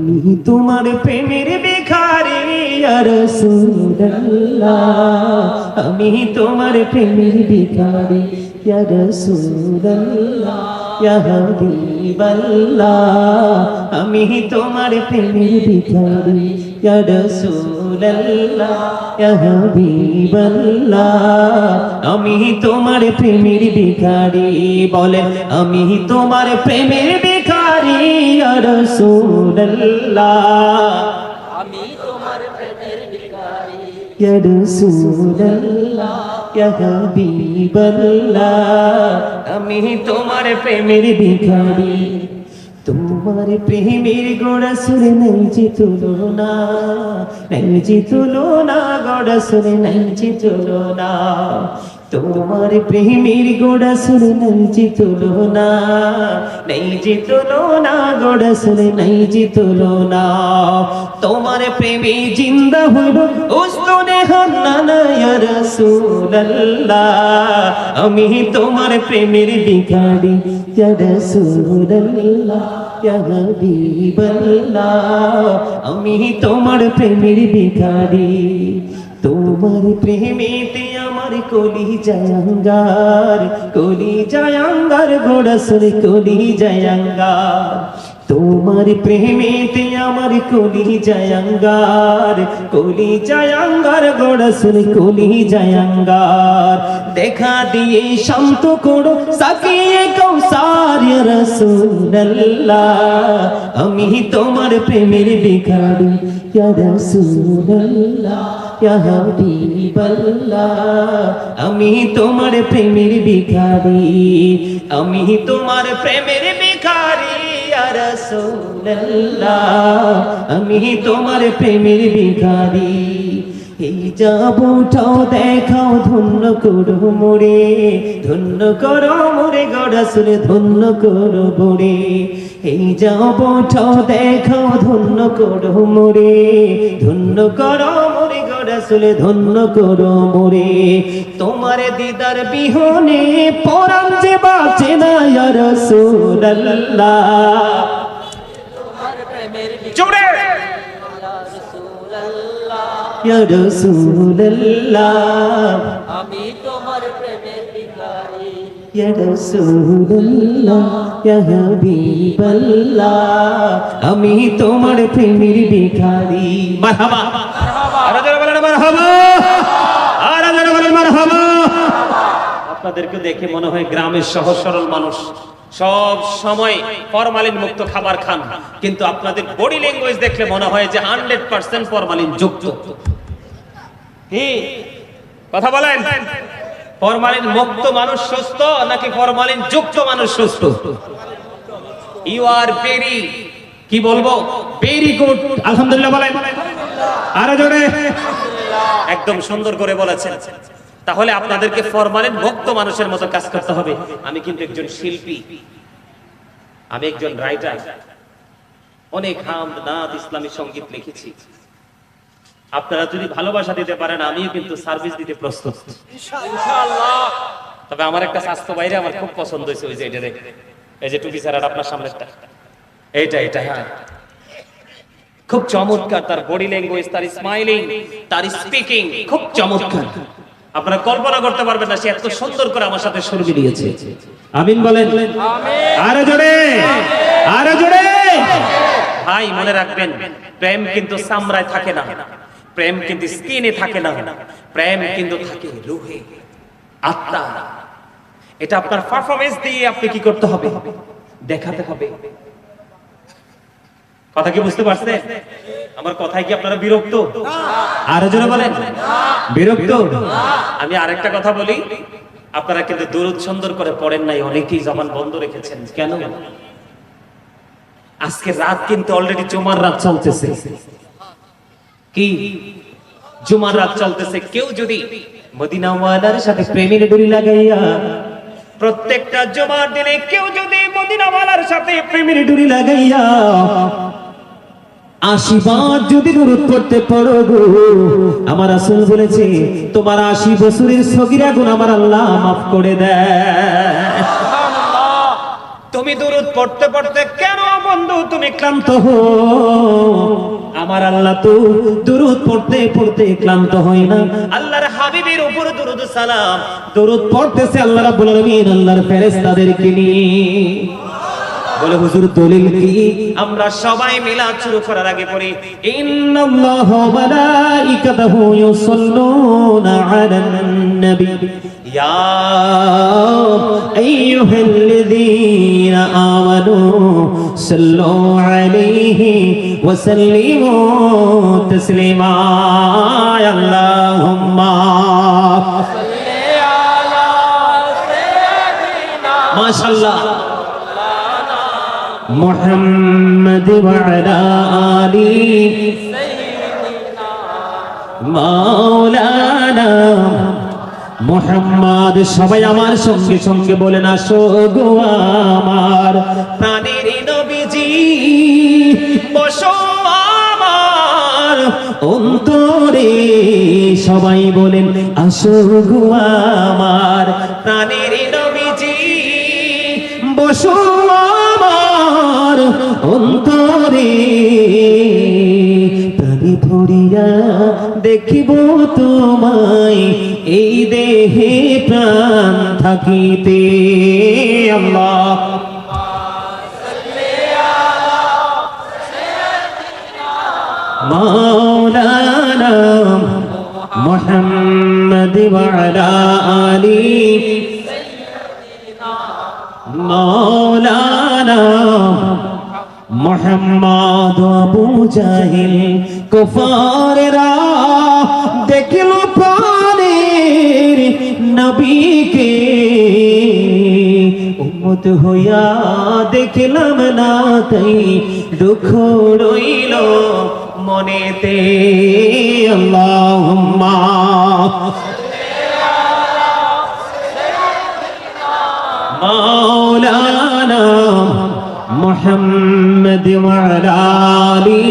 আমি তোমার প্রেমের ভিখারি ইয়া রাসূলুল্লাহ, আমি তোমার প্রেমের ভিখারি ইয়া রাসূলুল্লাহ, ইয়া হাবিবাল্লাহ, আমি তোমার প্রেমের ভিখারি ইয়া রাসূলুল্লাহ, ইয়া হাবিবাল্লাহ, আমি তোমার প্রেমের ভিখারি। বলেন আমি তোমার প্রেমের ভিখারি ইয়া রাসূলুল্লাহ, আমি তোমার প্রেমের ভিখারি ইয়া রাসূলুল্লাহ, ইয়া হাবিবাল্লাহ, আমি তোমার প্রেমের ভিখারি। তোমার প্রেমের গোড়া সুরে নাই যে তুলনা, নাই যে তুলনা, গোড়া সুরে নাই যে তুলনা। তোমার প্রেমের গোড়া সুরে নাই যে তুলনা, নাই যে তুলনা, গোড়া সুরে নাই যে তুলনা। তোমার প্রেমে জিন্দা হইল উস্তনে হান্নানা ইয়া রাসূলুল্লাহ, আমি তোমার প্রেমের ভিখারি ইয়া রাসূলুল্লাহ, ইয়া হাবিবাল্লাহ, আমি তোমার প্রেমের ভিখারি। তোমার প্রেমেতে আমার কলি জায়াঙ্গার, কলি জায়াঙ্গার, গোড়া সুরে কলি জায়াঙ্গার। তোমার প্রেমেতে আমার কলি জায়াঙ্গার, কলি জায়াঙ্গার, গোড়া সুরে কলি জায়াঙ্গার। দেখা দিয়ে শান্ত করো সাকিয়ে কৌসার ইয়া রাসূলুল্লাহ, আমি তোমার প্রেমের ভিখারি ইয়া রাসূলুল্লাহ, ইয়া হাবিবাল্লাহ, আমি তোমার প্রেমের ভিখারি, আমি তোমার প্রেমের ভিখারি ইয়া রাসূলুল্লাহ, আমি তোমার প্রেমের ভিখারি। এই যাব উঠাও দেখাও ধন্য করো মোরে, ধন্য করো মোরে গোড়া সুরে ধন্য করো মোরে। এই যাব উঠাও দেখাও ধন্য করো মোরে, ধন্য করো মোরে গোড়া সুরে ধন্য করো মোরে। তোমার দিদার বিহনে পরাণ যে বাঁচে না ইয়া রাসূলুল্লাহ, তোমার প্রেমের জোরে ইয়া রাসূলুল্লাহ, ইয়া রাসূলুল্লাহ, আমি তোমার প্রেমের ভিখারি ইয়া রাসূলুল্লাহ, ইয়া হাবিবাল্লাহ, আমি তোমার প্রেমের ভিখারি। মারহাবা, আরে যারা বলেন মারহাবা, আরে যারা বলেন মারহাবা। আপনাদেরকে দেখে মনে হয় গ্রামের সহজ সরল মানুষ, সব সময় ফরমালিন মুক্ত খাবার খান, কিন্তু আপনাদের বডি ল্যাঙ্গুয়েজ দেখলে মনে হয় যে 100% ফরমালিন যুক্ত। কি কথা বলেন, ফরমালিন মুক্ত মানুষ সুস্থ নাকি ফরমালিন যুক্ত মানুষ সুস্থ? ইউ আর ভেরি, কি বলবো, ভেরি গুড, আলহামদুলিল্লাহ বলেন, আরো জোরে, একদম সুন্দর করে বলেছেন। তাহলে আপনাদেরকে ফরমালিন মুক্ত মানুষের মতো কাজ করতে হবে। আমি কিন্তু একজন শিল্পী, আমি একজন রাইটার, অনেক হামদ নাত ইসলামী সঙ্গীত লিখেছি। আপনারা যদি ভালোবাসা দিতে পারেন আমিও কিন্তু সার্ভিস দিতে প্রস্তুত ইনশাআল্লাহ। তবে আমার একটা স্বাস্থ্য বাইরে আমার খুব পছন্দ হয়েছে, ওই যে এটা, এই যে টুপি ছাড়া আপনার সামনেরটা, এইটা হ্যাঁ, খুব চমৎকার। তার বডি ল্যাঙ্গুয়েজ, তার স্মাইলিং, তার স্পিকিং খুব চমৎকার। আপনারা কল্পনা করতে পারবেন না সে এত সুন্দর করে আমার সাথে সুর মিলিয়েছে। আমিন বলেন, আরো জোরে, আরো জোরে। ভাই মনে রাখবেন, প্রেম কিন্তু চামড়ায় থাকে না, প্রেম কিন্তু স্কিনে থাকে না, প্রেম কিন্তু থাকে রুহে, আত্মা। এটা আপনার পারফরম্যান্স দিয়ে আপনি কি করতে হবে, দেখাতে হবে। কথা কি বুঝতে পারছেন? আমার কথায় কি আপনারা বিরক্ত? আরো জোরে বলেন, বিরক্ত? আমি আরেকটা কথা বলি, আপনারা কিন্তু দুরূদ সুন্দর করে পড়েন নাই, অনেকেই জবান বন্ধ রেখেছেন। কেন? আজকে রাত কিন্তু অলরেডি জুমার রাত চলতেছে। কি জুমার রাত চলতেছে? কেউ যদি মদিনাওয়ালার সাথে প্রেমের ডুরি লাগাইয়া, প্রত্যেকটা জুমার দিনে কেউ যদি মদিনাওয়ালার সাথে প্রেমের ডুরি লাগাইয়া 80 বার যদি দুরূদ পড়তে পারো গো, আমার রাসূল বলেছে তোমার 80 বছরের সগীরা গুনাহ আমার আল্লাহ মাফ করে দেয়। তুমি দুরূদ পড়তে পড়তে কেন বন্ধু তুমি ক্লান্ত হো? আমার আল্লাহ তো দুরূদ পড়তে পড়তে ক্লান্ত হয় না। আল্লাহর হাবিবের উপর দুরূদ সালাম দুরূদ পড়তেছে আল্লাহ রাব্বুল আলামিন আল্লাহর ফেরেশতাদেরকে নিয়ে। বলে হুজুর দলিল কি? আমরা সবাই মিলাদ শুরু করার আগে পড়ি ইন্নাল্লাহা ওয়া মালাইকাতাহু ইউসাল্লুনা আলান নবী ইয়া আইয়ুহাল্লাযীনা আমানু সাল্লু আলাইহি ওয়া সাল্লিমু তাসলিমা। আল্লাহুম্মা সাল্লি আলা সাইয়্যিদিনা মাশাআল্লাহ মুহাম্মদ ওয়া আলা আলি মাওলানা মুহাম্মদ। সবাই আমার সঙ্গে সঙ্গে বলেন আসো গো আমার প্রাণের নবীজি, বসো আমার অন্তরে। সবাই বলেন আসো গো আমার প্রাণের নবীজি, বসো আমার অন্তরে। প্রাণে ভরিয়া দেখিব তোমায় এই দেহে প্রাণ থাকিতে। আল্লাহ মাওলানা মুহাম্মদ ওয়া আলা আলি মাওলানা মুহাম্মদ। আবু জাহিল কুফাররা দেখল প্রাণের নবীকে, উম্মত হইয়া দেখলাম না তাই দুঃখ রইল মনেতে। আল্লাহুম্মা মাওলানা মুহাম্মদ ওয়া আলা আলি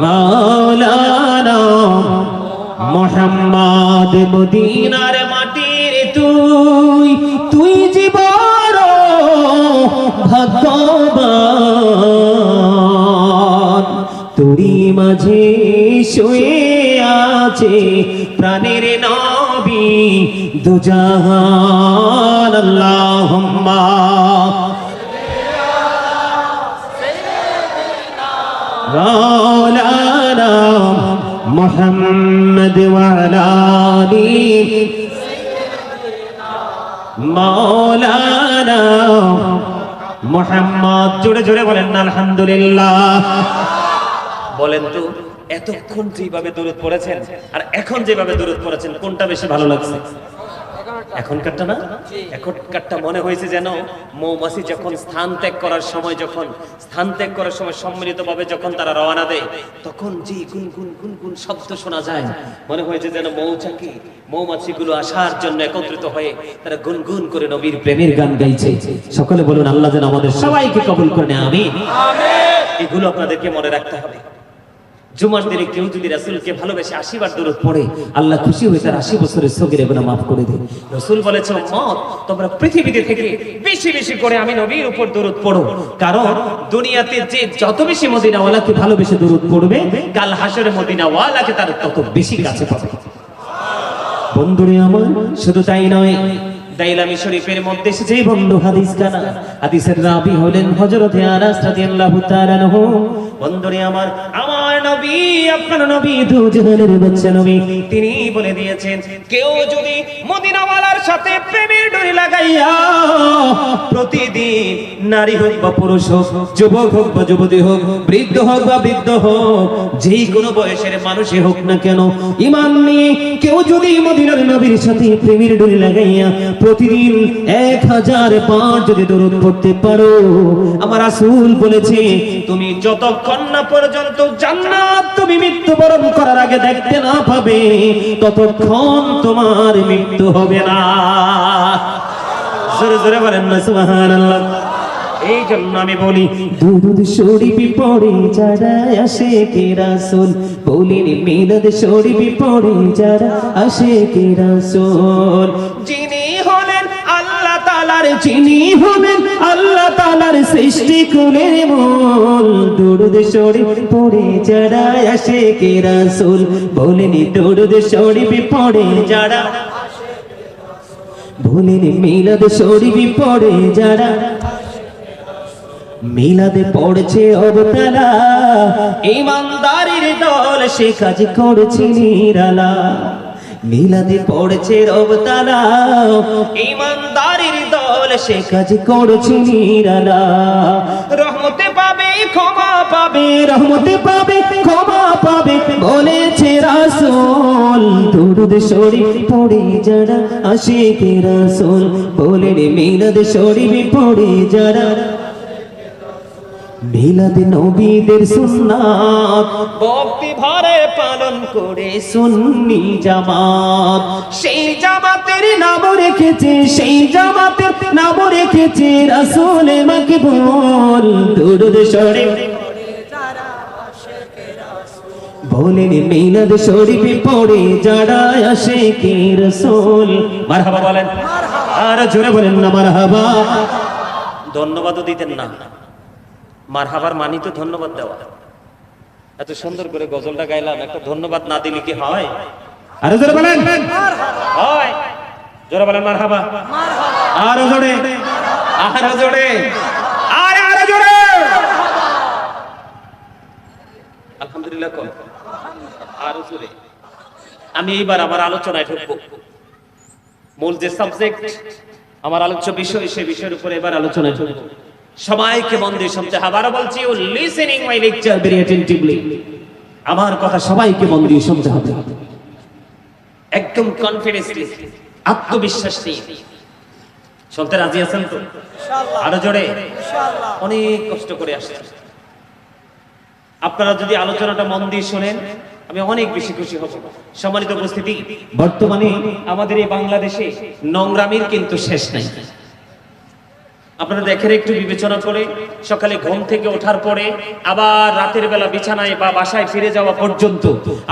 মাওলানা মুহাম্মদ। মদিনার মাটির তুই, তুই যে বড় ভাগ্যবান, তোরই মাঝে শুয়ে আছে প্রাণের নবী দুজাহান। আল্লাহুম্মা মাওলানা মুহাম্মদ ওয়া আলা আলি মাওলানা মুহাম্মদ। জোরে জোরে বলেন না আলহামদুলিল্লাহ। বলেন তো এতক্ষণ যেভাবে দরুদ পড়েছেন আর এখন যেভাবে দরুদ পড়েছেন কোনটা বেশি ভালো লাগছে? এখনকারটা না? এখনকারটা মনে হয়েছে যেন মৌমাছি যখন স্থান ত্যাগ করার সময় সম্মিলিতভাবে যখন তারা রওনা দেয় তখন যে গুনগুন গুনগুন শব্দ শোনা যায়, মনে হয়েছে যেন মৌমাছিগুলো আসার জন্য একত্রিত হয়ে তারা গুনগুন করে নবীর প্রেমের গান গাইছে। সকলে বলুন আল্লাহ যেন আমাদের সবাইকে কবুল করে নেয়, আমিন। এগুলো আপনাদেরকে মনে রাখতে হবে। জুমার দিনে কেউ যদি রাসূলকে ভালোবেসে 80 বার দরুদ পড়ে আল্লাহ খুশি হয়ে তার 80 বছরের সগীরা গুনাহ maaf করে দেন। রাসূল বলেছেন উম্মত তোমরা পৃথিবীতে থেকে বেশি বেশি করে আমি নবীর উপর দরুদ পড়ো, কারণ দুনিয়াতে যে যত বেশি মদিনাওয়ালাকে ভালোবেসে দরুদ পড়বে কাল হাশরে মদিনাওয়ালাকে তার তত বেশি কাছে পাবে। বন্ধুরে আমার শুধু তাই নয়, দাইলামি শরীফের মধ্যে এসেছে বন্ধু হাদিস কানা, হাদিসের রাবি হলেন হযরতে আনাস রাদিয়াল্লাহু তাআলা আনহু। বন্ধুরে আমার নবী আপনার নবী দুজাহানের বাদশা নবী তিনি বলে দিয়েছেন কেউ যদি মদিনাওয়ালার সাথে প্রেমের ডোরি লাগাইয়া প্রতিদিন নারী হোক বা পুরুষ হোক, যুবক হোক বা যুবতী হোক, বৃদ্ধ হোক বা বৃদ্ধ হোক, যেই কোনো বয়সের মানুষই হোক না কেন, ঈমান নিয়ে কেউ যদি মদিনার নবীর সাথে প্রেমের ডোরি লাগাইয়া প্রতিদিন 1000 বার যদি দরুদ পড়তে পারো, আমার রাসূল বলেছে তুমি যতক্ষণ না পর্যন্ত জান্নাত তুমি মৃত্যুবরণ করার আগে দেখতে না পাবে ততক্ষণ তোমার মৃত্যু হবে না। জোরে জোরে বলেন না সুবহানাল্লাহ। এই জন্য আমি বলি দুরূদ শরীফ পড়ে যারা আশিকে রাসূল, বলিনি মিলাদ শরীফ পড়ে যারা আশিকে রাসূল, যিনি হলেন আল্লাহ তাআলা তার যিনি হবেন আল্লাহ তাআলার সৃষ্টি কুলের মূল দুরূদ শরীফ পড়ে যারা আশিকে রাসূল বলেনি দুরূদ শরীফ পড়ে যারা বলেনি মিলাদ শরীফ পড়ে যারা মিলাদে পড়ছে অবতালা ইমানদারের দল সে কাজ করছে নিরালা মিলাদে পড়ছে অবতালা ইমানদারের দল সে কাজ করছে নিরালা রহমতে পাবে ক্ষমা পাবে রহমতে পাবে ক্ষমা পাবে বলেছে রাসূল দুরূদ শরীফ পড়ে যারা আশিকে রাসূল বলেন মিলাদ শরীফ পড়ে যারা মিলাদ নবীদের সুন্নাত ভক্তি ভরে পালন করে সুন্নি জামাত সেই জামাতের নাম রেখেছে রাসূল মাকবুল দুরূদ শরীফ বলেন মিলাদ শরীফ পড়ে যারা আশিকে রাসূল মারহাবা বলেন আর জোরে বলেন না মারহাবা ধন্যবাদও দিতেন না মারহাবার মানি তো ধন্যবাদ দেওয়া এত সুন্দর করে গজলটা গাইলাম একটা ধন্যবাদ না দিলে কি হয় আরো জোরে বলেন হয় জোরে বলেন মারহাবা আরো জোরে আরো জোরে আরো জোরে আলহামদুলিল্লাহ কোন আরো জোরে আমি এইবার আমার আলোচনায় ঢুকবো মূল যে সাবজেক্ট আমার আলোচ্য বিষয় সেই বিষয়ের উপরে এবার আলোচনায় ঢুকবো সবাইকে মন দিয়ে শুনতে হবে আবারও বলছি you listening my lecture very attentively আমার কথা সবাইকে মন দিয়ে শুনতে হবে একদম কনফিডেন্সলি আত্মবিশ্বাস নিয়ে শুনতে রাজি আছেন তো ইনশাআল্লাহ আরো জোরে ইনশাআল্লাহ অনেক কষ্ট করে আসছেন আপনারা যদি আলোচনাটা মন দিয়ে শুনেন আমি অনেক বেশি খুশি হব সম্মানিত উপস্থিতি বর্তমানে আমাদের এই বাংলাদেশে নোংরামির কিন্তু শেষ নাই আপনারা দেখেন একটু বিবেচনা করে সকালে ঘুম থেকে ওঠার পরে আবার রাতের বেলা বিছানায় বা বাসায় ফিরে যাওয়া পর্যন্ত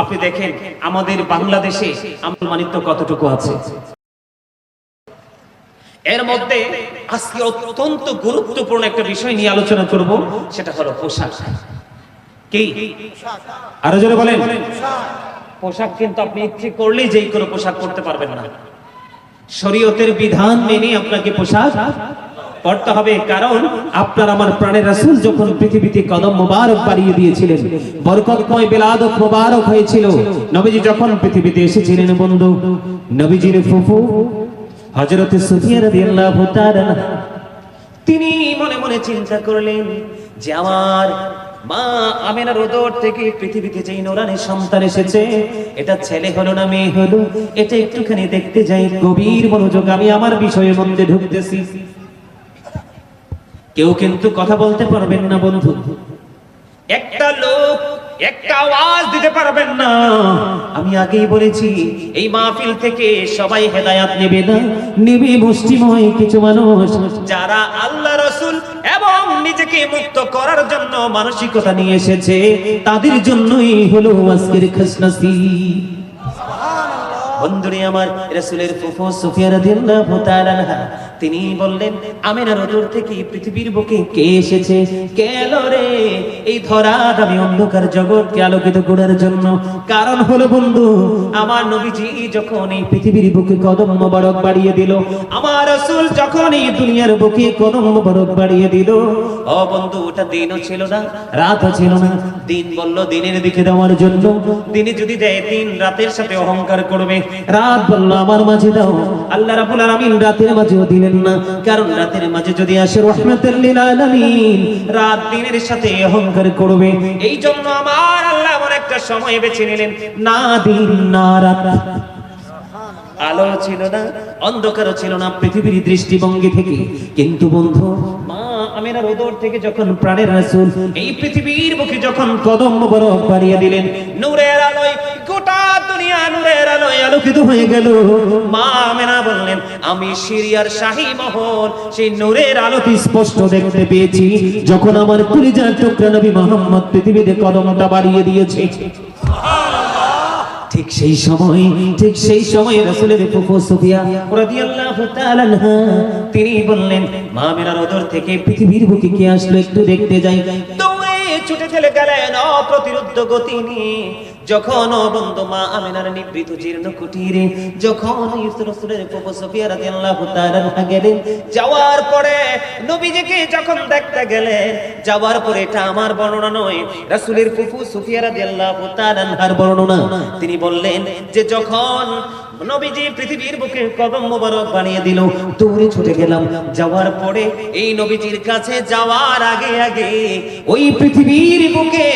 আপনি দেখেন আমাদের বাংলাদেশে মুসলমানিত্ব কতটুকু আছে এর মধ্যে আজকে অত্যন্ত গুরুত্বপূর্ণ একটা বিষয় নিয়ে আলোচনা করব সেটা হলো পোশাক কি আরো জোরে বলেন পোশাক কিন্তু আপনি ইচ্ছে করলেই যেই কোনো পোশাক পরতে পারবেন না শরীয়তের বিধান মেনে আপনাকে পোশাক পড়তে হবে কারণ আপনার আমার প্রাণের রাসূল যখন পৃথিবীতে কদম মোবারক বাড়িয়ে দিয়েছিলেন বরকতময় বিলাদত মোবারক হয়েছিল নবীজি যখন পৃথিবীতে এসেছিলেন বন্ধু নবীজির ফুফু হযরত সুফিয়া রাদিয়াল্লাহু তাআলা তিনি মনে মনে চিন্তা করলেন যে আমার মা আমিনার উদর থেকে পৃথিবীতে যেই নূরানী সন্তান এসেছে এটা ছেলে হলো না মেয়ে হলো এটা একটুখানি দেখতে যাই গভীর মনোযোগ আমি আমার বিষয়ের মধ্যে ঢুকতেছি কেউ কিন্তু কথা বলতে পারবেন না বন্ধু একটা লোক একটা আওয়াজ দিতে পারবেন না আমি আগেই বলেছি এই মাহফিল থেকে সবাই হেদায়েত নেবে না নেবে মুষ্টিময় কিছু মানুষ যারা আল্লাহ রাসূল এবং নিজেকে মুক্ত করার জন্য মানসিকতা নিয়ে এসেছে তাদের জন্যই হলো আজকের খাসনাসি বন্ধুরে আমার রাসূলের ফুফু সুফিয়া রাদিয়াল্লাহু তাআলা আনহা তিনি বললেন আমিনার উদর থেকে পৃথিবীর বুকে কে এসেছে কে এলো রে এই ধরা দামি অন্ধকার জগৎকে আলোকিত করার জন্য কারণ হলো বন্ধু আমার নবীজি যখন এই পৃথিবীর বুকে কদম মোবারক বাড়িয়ে দিল আমার রাসূল যখন এই দুনিয়ার বুকে কদম মোবারক বাড়িয়ে দিল ও বন্ধু ওটা দিনও ছিল না রাতও ছিল না দিন বলল দিনের দিকে দেওয়ার জন্য দিনে যদি দেয় দিন রাতের সাথে অহংকার করবে রাত বলল আমার মাঝে দাও আল্লাহ রাব্বুল আলামিন রাতের মাঝেও দিলেন না কারণ রাতের মাঝে যদি আসে রাহমাতুল লিল আলামিন রাত দিনের সাথে অহংকার করবে এই জন্য আমার আল্লাহ এমন একটা সময় বেছে নিলেন না দিন না রাত আলো ছিল না অন্ধকারও ছিল না পৃথিবীর দৃষ্টিভঙ্গি থেকে কিন্তু বন্ধু মা আমিনার উদর থেকে যখন প্রাণের রাসূল এই পৃথিবীর বুকে যখন কদম মোবারক বাড়িয়ে দিলেন নূরের আলোয় গোটা দুনিয়া নূরের আলোয় আলোকিত হয়ে গেল মা আমিনা বললেন আমি সিরিয়ার শাহী মহল সেই নূরের আলোতে স্পষ্ট দেখতে পেয়েছি যখন আমার কলিজার টুকরা নবী মুহাম্মদ পৃথিবীতে কদমটা বাড়িয়ে দিয়েছে ঠিক সেই সময় রাসূলের ফুফু সুফিয়া রাদিয়াল্লাহু তাআলা আনহা তিনি বললেন মা আমিনার ওদর থেকে পৃথিবীর বুকে কে আসলো একটু দেখতে যাই। দৌড়ে ছুটে চলে গেলেন অপ্রতিরোধ্য গতি নিয়ে। যখন বন্ধু মা আমিনার নিভৃত জীর্ণ কুটিরে যখন রাসূলের ফুফু সুফিয়া রাদিয়াল্লাহু তাআলা আনহা গেলেন, যাওয়ার পরে নবীজিকে যখন দেখতে গেলেন, যাওয়ার পরে এটা আমার বর্ণনা নয়, রাসূলের ফুফু সুফিয়া রাদিয়াল্লাহু তাআলা আনহার বর্ণনা। তিনি বললেন যে যখন নবীজি পৃথিবীর বুকে কদম মোবারক বানিয়ে দিল, দৌড়ে ছুটে গেলাম। যাওয়ার পরে এই নবীজির কাছে যাওয়ার আগে আগে ওই পৃথিবীর বুকে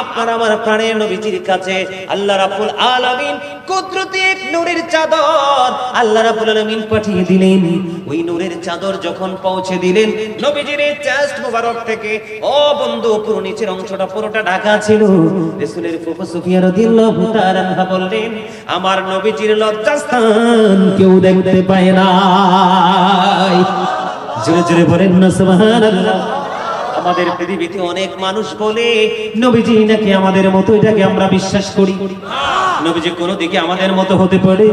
আপনার আমার প্রাণের নবীজির কাছে আল্লাহ রাব্বুল আলামিন কুদরতি এক নূরের চাদর আল্লাহ রাব্বুল আলামিন পাঠিয়ে দিলেন। ওই নূরের চাদর যখন পৌঁছে দিলেন নবীজির চেস্ট মোবারক থেকে, ও বন্ধু পুরো নিচের অংশটা পুরোটা ঢাকা ছিল। রাসূলের ফুফু সুফিয়া রাদিয়াল্লাহু তাআলা আনহা বললেন আমার নবীজির লজ্জাস্থান কেউ দেখতে পায় না। জোরে জোরে বলেন না সুবহানাল্লাহ। আমাদের পৃথিবীতে অনেক মানুষ বলে নবীজি নাকি আমাদের মতো, এটাকে আমরা বিশ্বাস করি। নবীজি কোন দিকে আমাদের মতো হতে পারে?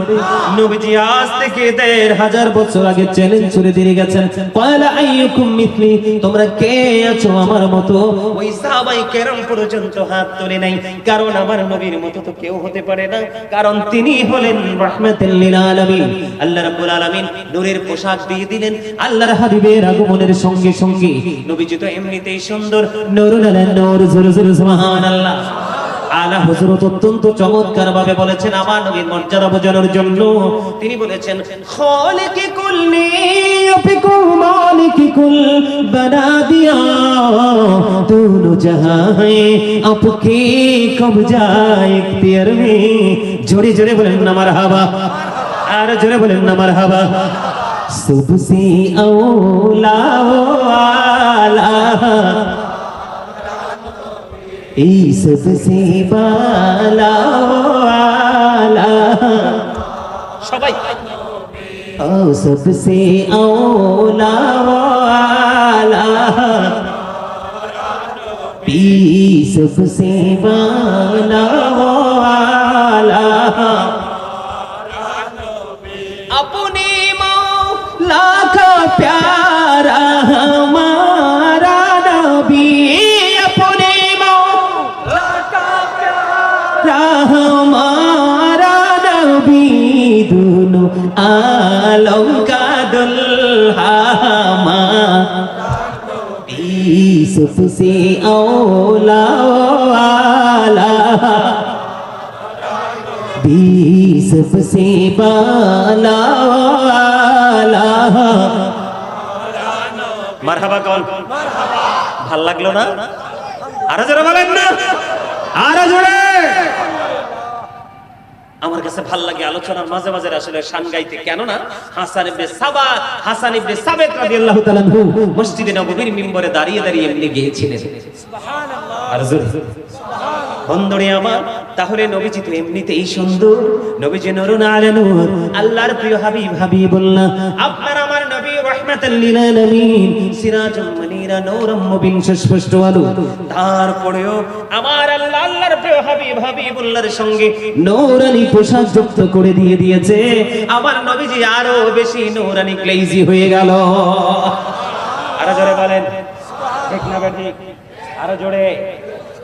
নবীজি আজ থেকে ১৫০০ বছর আগে চ্যালেঞ্জ ছুড়ে দিয়ে গেছেন, ক্বালা আইয়ুকুম মিথলি, তোমরা কে আছো আমার মতো? ওই সাহাবায়ে কেরাম পর্যন্ত হাত তোলে নাই, কারণ আমার নবীর মতো তো কেউ হতে পারে না, কারণ তিনি হলেন রাহমাতুল লিল আলামিন। আল্লাহ রাব্বুল আলামিন নূরের পোশাক দিয়ে দিলেন। আল্লাহর হাবিবের আগমনের সঙ্গে সঙ্গে নবীজি তো এমনিতেই সুন্দর, নূরুল আলা নূর, জোরে জোরে সুবহানাল্লাহ। আলা হযরত অত্যন্ত চমৎকার ভাবে বলেছেন আমার নবীর মর্যাদা বোঝানোর জন্য। তিনি বলেছেন খালিকি কুল্লি আফিকু মালিকি কুল বানা দিয়া দুনো জাহাঁ আপকে কবজা ইখতিয়ার মে। জোরে জোরে বলেন না মারহাবা, আর জোরে বলেন না মারহাবা। सबसे औला वाला ई सबसे बाला वाला सबाई ओ सबसे औला वाला पी सबसे बाला वाला अपने मौला का प्यारा हमारा नबी, अपने मौला का प्यारा हमारा नबी, दोनों आलम का दुल्हा हमारा नबी, सबसे औला वाला सबसे बाला वाला। মারহাবা কল, ভাল লাগলো না? আরো জোরে বলেন না, আরো জোরে। আমার কাছে ভাল লাগে আলোচনার মাঝে মাঝে আসলে শান গাইতে, কেন না হাসান ইবনে সাবিত রাদিয়াল্লাহু তাআলা আনহু মসজিদে নববীর মিম্বরে দাঁড়িয়ে দাঁড়িয়ে এমনি গেয়েছিলেন সুবহানাল্লাহ। আর জোরে বন্ধুরে আমার, তাহলে নবীজি তো এমনিতেই সুন্দর, নবীজি নূরুন আলা নূর, আল্লাহর প্রিয় হাবিবুল্লাহ, আপনার আমার নবী রাহমাতুল লিল আলামিন, সিরাজুম মুনীরা, নূরুম মুবিন, সুস্পষ্ট আলো। তারপরেও আমার আল্লাহ আল্লাহর প্রিয় হাবিবুল্লাহর সঙ্গে নূরানি পোশাক যুক্ত করে দিয়েছে। আমার নবীজি আরো বেশি নূরানি গ্লেজি হয়ে গেল। আরো জোরে বলেন ঠিক না ঠিক? আরো জোরে।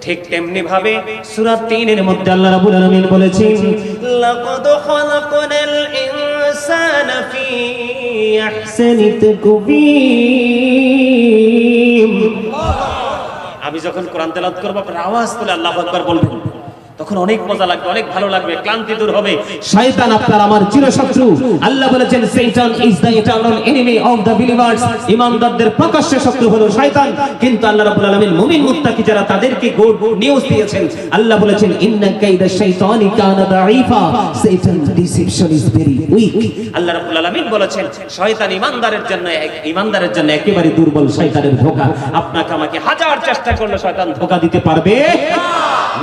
ঠিক তেমনি ভাবে সূরা ৩ এর মধ্যে আল্লাহ রাব্বুল আলামিন বলেছেন লাকাদ খালাকনাল ইনসানা ফি আহসানি তাকওয়িম। আমি যখন কোরআন তেলাওয়াত করব আপনারা আওয়াজ তুলে আল্লাহু আকবার বলবেন, তখন অনেক মজা লাগবে, অনেক ভালো লাগবে, ক্লান্তি দূর হবে। শয়তান আপনার আমার চিরশত্রু। আল্লাহ বলেছেন শয়তান is the eternal enemy of the believers. ঈমানদারদের প্রকাশ্য শত্রু হলো শয়তান। কিন্তু আল্লাহ রাব্বুল আলামিন মুমিন মুত্তাকি যারা তাদেরকে গুড নিউজ দিয়েছেন। আল্লাহ বলেছেন ইন্না কাইদা শাইতানি কানা দাঈফা, শয়তান ডিসিপশন ইজ ভেরি উইক। আল্লাহ রাব্বুল আলামিন বলেছেন শয়তান ঈমানদারের জন্য একেবারে দুর্বল। শয়তানের ধোঁকা আপনাকে আমাকে হাজার চেষ্টা করলে শয়তান ধোঁকা দিতে পারবে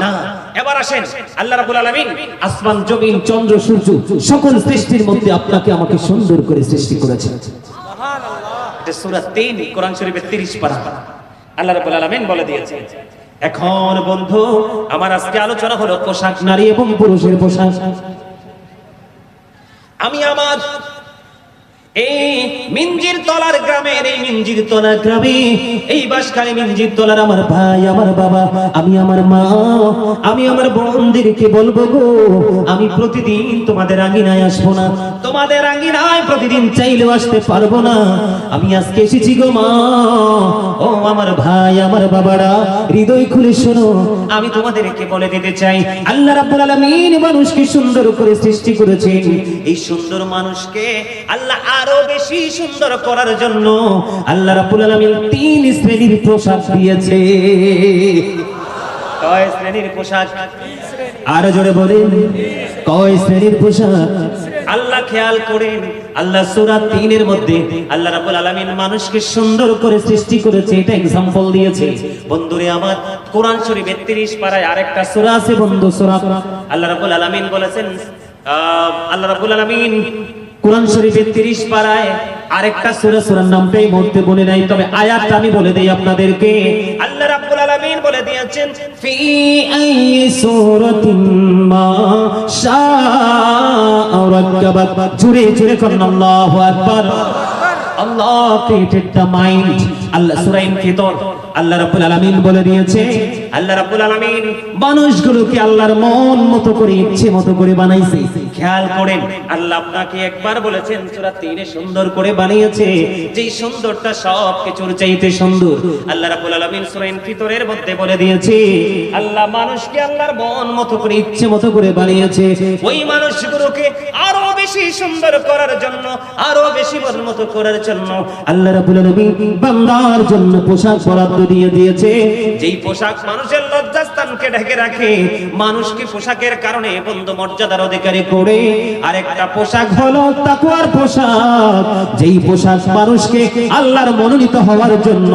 না। এবার আসেন, আল্লাহ রাব্বুল আলামিন আসমান, জমিন, চন্দ্র, সূর্য সকল সৃষ্টির মধ্যে আপনাকে আমাকে সুন্দর করে সৃষ্টি করেছেন। সুবহানাল্লাহ। এটা সূরা ৩ কোরআন শরীফের ৩০ পারা। আল্লাহ রাব্বুল আলামিন বলে দিয়েছেন এখন বন্ধু আমার আজকে আলোচনা হলো পোশাক, নারী এবং পুরুষের পোশাক। আমি আমার এই মিঞ্জির তলার গ্রামের, এই মিঞ্জির তলার গ্রামে, এই বাঁশখালী মিঞ্জির তলার আমার ভাই, আমার বাবা, আমি আমার মা, আমি আমার বোনদেরকে বলবো গো, আমি প্রতিদিন তোমাদের আঙ্গিনায় আসবো না, তোমাদের আঙ্গিনায় প্রতিদিন চাইলেও আসতে পারবো না। আমি আজকে এসেছি গো মা, ও আমার ভাই, আমার বাবারা, হৃদয় খুলে শোনো, আমি তোমাদেরকে বলে দিতে চাই, আল্লাহ রাব্বুল আলামিন মানুষকে সুন্দর করে সৃষ্টি করেছেন। এই সুন্দর মানুষকে আল্লাহ আরো বেশি সুন্দর করার জন্য আল্লাহ রাব্বুল আলামিন 3 শ্রেণীর পোশাক দিয়েছে। কয় শ্রেণীর পোশাক? আরো জোরে বলেন, কয় শ্রেণীর পোশাক? আল্লাহ খেয়াল করেন, আল্লাহ সূরা 3 এর মধ্যে আল্লাহ রাব্বুল আলামিন মানুষকে সুন্দর করে সৃষ্টি করেছে, এটা एग्जांपल দিয়েছে। বন্ধুরে আমার, কোরআন শরীফ 33 পারায় আরেকটা সূরা আছে বন্ধু, সূরা আল্লাহ রাব্বুল আলামিন বলেছেন, আল্লাহ রাব্বুল আলামিন কোরআন শরীফের 30 পারায় আরেকটা সূরা, সূরার নামটাই মুহূর্তে বলে নাই, তবে আয়াতটা আমি বলে দেই আপনাদেরকে। আল্লাহ রাব্বুল আলামিন বলে দিয়েছেন, ফি আইয়ি সূরাতিন মা শাআ রাক্কাবাক। জোরে জোরে করুন আল্লাহু আকবার। আল্লাহ ক্রিয়েটেড দ্য মাইন্ড। আল্লাহ সূরা ইনফিতর আল্লাহ রাব্বুল আলামিন বলে দিয়েছে, আল্লাহ রাব্বুল আলামিন মানুষগুলোকে আল্লাহর মন মতো করে, ইচ্ছে মতো করে বানাইছে। খেয়াল করেন, আল্লাহ আপনাকে একবার বলেছেন সূরা 3 এ সুন্দর করে বানিয়েছে, যেই সুন্দরটা সব কিছুর চাইতে সুন্দর। আল্লাহ রাব্বুল আলামিন সূরা ইনফিতরের মধ্যে বলে দিয়েছে, আল্লাহ মানুষকে আল্লাহর মন মতো করে, ইচ্ছে মতো করে বানিয়েছে। ওই মানুষগুলোকে আরো বেশি সুন্দর করার জন্য, আরো বেশি মন মতো করার জন্য আল্লাহ রাব্বুল আলামিন বান্দার জন্য পোশাক বরাদ্দ দিয়ে দিয়েছে। যেই পোশাক মানুষের লজ্জাস্থানকে ঢেকে রাখে, মানুষকে পোশাকের কারণে বন্ধু মর্যাদার অধিকারী করে। আরেকটা পোশাক হলো তাকওয়ার পোশাক, যেই পোশাক মানুষকে আল্লাহর মনোনীত হওয়ার জন্য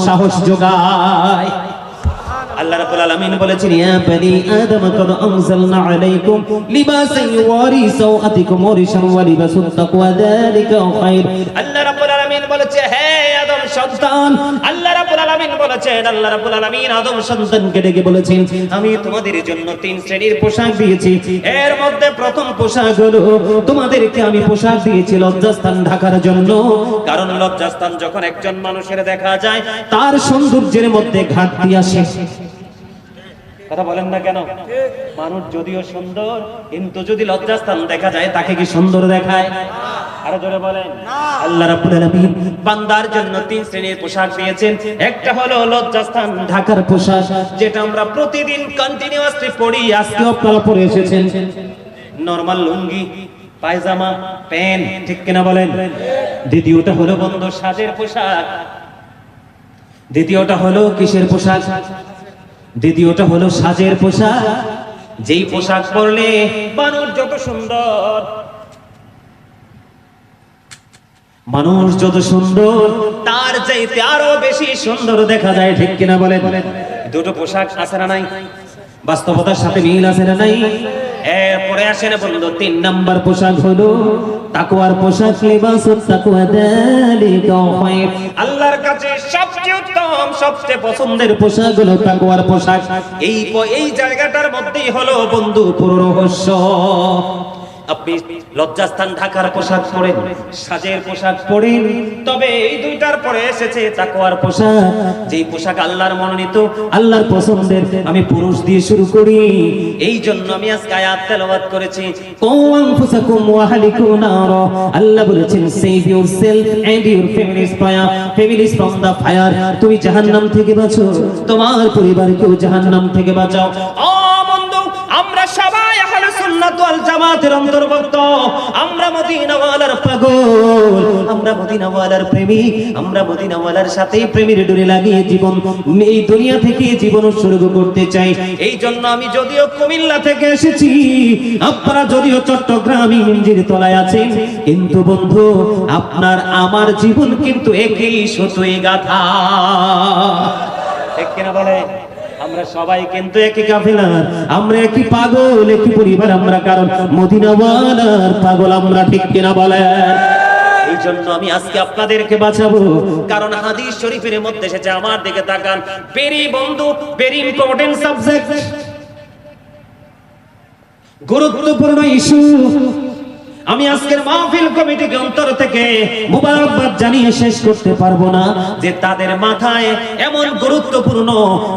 সাহস যোগায়। আল্লাহ রাব্বুল আলামিন বলেছেন, ইয়া বনি আদম কাদ আনজালনা আলাইকুম লিবাসান ইউরি সাওআতিকুম ওয়া রিশান ওয়া লিবাসুত তাকওয়া যালিকা খায়র। আল্লাহ রাব্বুল আলামিন বলেছে, হে আদম সন্তান, আল্লাহ রাব্বুল আলামিন বলেছেন, আল্লাহ রাব্বুল আলামিন আদম সন্তানকে ডেকে বলেছেন, আমি তোমাদের জন্য 3 শ্রেণীর পোশাক দিয়েছি। এর মধ্যে প্রথম পোশাক হলো, তোমাদেরকে আমি পোশাক দিয়েছি লজ্জাস্থান ঢাকার জন্য। কারণ লজ্জাস্থান যখন একজন মানুষের দেখা যায়, তার সৌন্দর্যের মধ্যে ঘাটতি আসে। কথা বলেন না কেন? মানুষ যদিও সুন্দর, কিন্তু যদি লজ্জাস্থান দেখা যায়, তাকে কি সুন্দর দেখায়? আরো জোরে বলেন। আল্লাহ রাব্বুল আলামিন বান্দার জন্য 3 শ্রেণীর পোশাক দিয়েছেন। একটা হলো লজ্জাস্থান ঢাকার পোশাক, যেটা আমরা প্রতিদিন কন্টিনিউয়াসলি পরি, আজকে আপনারা পরে এসেছেন। নরমাল লুঙ্গি, পায়জামা, প্যান্ট, ঠিক কিনা বলেন? দ্বিতীয়টা হলো বন্ধু সাজের পোশাক। দ্বিতীয়টা হলো কিসের পোশাক? দ্বিতীয়টা হলো সাজের পোশাক। যেই পোশাক পরলে মানুষ যত সুন্দর, মানুষ যত সুন্দর, তার চাইতে আরো বেশি সুন্দর দেখা যায়, ঠিক কিনা বলেন? দুটো পোশাক আছে না নাই? বাস্তবতার সাথে মিল আছে না নাই? এরপরে আসেন বন্ধু 3 নাম্বার পোশাক হলো তাকওয়ার পোশাক। লিবাসুত তাকওয়া যালিকা খায়র। আল্লাহর কাছে সবচেয়ে উত্তম, সবচেয়ে পছন্দের পোশাক হলো তাকওয়ার পোশাক। এই জায়গাটার মধ্যেই হলো বন্ধু পুরো রহস্য। আপনি লজ্জাস্থান ঢাকার পোশাক পরেন, সাজের পোশাক পরেন, তবে এই দুইটার পরে এসেছে তাকওয়ার পোশাক, যেই পোশাক আল্লাহর মনোনীত, আল্লাহর পছন্দের। আমি পুরুষ দিয়ে শুরু করি, এই জন্য আমি আজকে আয়াত তেলাওয়াত করেছি, কু আনফুসাকুম ওয়া আহলিকুম নারা। আল্লাহ বলেছেন, save yourself and your families from the fire. তুমি জাহান্নাম থেকে বাঁচো, তোমার পরিবারকেও জাহান্নাম থেকে বাঁচাও। ও বন্ধু, আমরা সবাই আহলে সুন্নাত ওয়াল জামাতের অন্তর্ভুক্ত। আমরা মদিনাওয়ালার পাগল, আমরা মদিনাওয়ালার প্রেমিক, আমরা মদিনাওয়ালার সাথে প্রেমের ডোরে লাগিয়ে জীবন, এই দুনিয়া থেকে জীবন উৎসর্গ করতে চাই। এই জন্য আমি যদিও কুমিল্লা থেকে এসেছি, আপনারা যদিও চট্টগ্রামী মিঞ্জির তলায় আছেন, কিন্তু বন্ধু আপনার আমার জীবন কিন্তু একই সুতোয় গাঁথা, ঠিক কিনা বলে? আমরা সবাই কিন্তু একই কাফেলার, আমরা একই পাগল, একই পরিবার আমরা, কারণ মদিনাওয়ালার পাগল আমরা, ঠিক কিনা বলেন? এই জন্য আমি আজকে আপনাদেরকে বাঁচাবো, কারণ হাদিস শরীফের মধ্যে এসেছে, আমার দিকে তাকান, ভেরি বন্ধু, ভেরি ইম্পর্টেন্ট সাবজেক্ট, গুরুত্বপূর্ণ ইস্যু। আমি আজকের মাহফিল কমিটিকে অন্তর থেকে মুবারকবাদ জানিয়ে শেষ করতে পারবো না যে তাদের মাথায় এমন গুরুত্বপূর্ণ,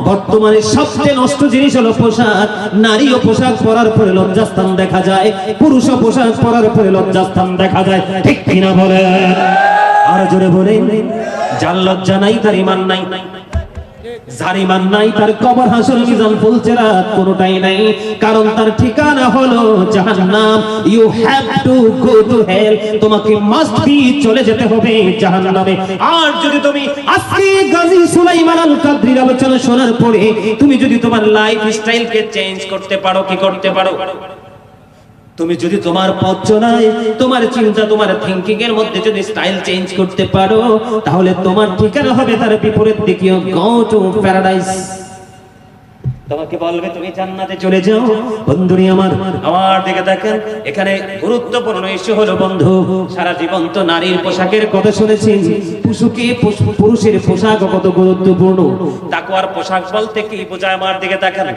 বর্তমানে সবচেয়ে নষ্ট জিনিস হলো পোশাক। নারীও পোশাক পরার পরে লজ্জাস্থান দেখা যায়, পুরুষও পোশাক পরার পরে লজ্জাস্থান দেখা যায়, ঠিক কিনা বলেন? আর জোরে বলেন, যার লজ্জা নাই তার ঈমান নাই, যার ঈমান নাই তার কবর, হাসর, মিজান, ফুলসিরাত কোনটাই নাই, কারণ তার ঠিকানা হলো জাহান্নাম। You have to go to hell, তোমাকে মাস্ট বি চলে যেতে হবে জাহান্নামে। আর যদি তুমি আজকে গাজী সুলাইমান আল কাদরির আলোচনা শোনার পরে তুমি যদি তোমার লাইফ স্টাইলকে চেঞ্জ করতে পারো, কি করতে পারো? তুমি যদি তোমার পথ চলায়, তোমার চিন্তা, তোমার থিংকিং এর মধ্যে যদি স্টাইল চেঞ্জ করতে পারো, তাহলে তোমার ঠিকানা হবে তার বিপরীত দিকে, গো টু প্যারাডাইস। তোমাকে বলবে তুমি জান্নাতে চলে যাও। বন্ধুরি আমার দিকে দেখেন, এখানে গুরুত্বপূর্ণ ইস্যু হলো বন্ধু, সারা জীবন তো নারীর পোশাকের কথা শুনেছেন, পুরুষের পোশাক কত গুরুত্বপূর্ণ। তাকওয়ার পোশাক বলতে কি বোঝায়? আমার দিকে দেখেন,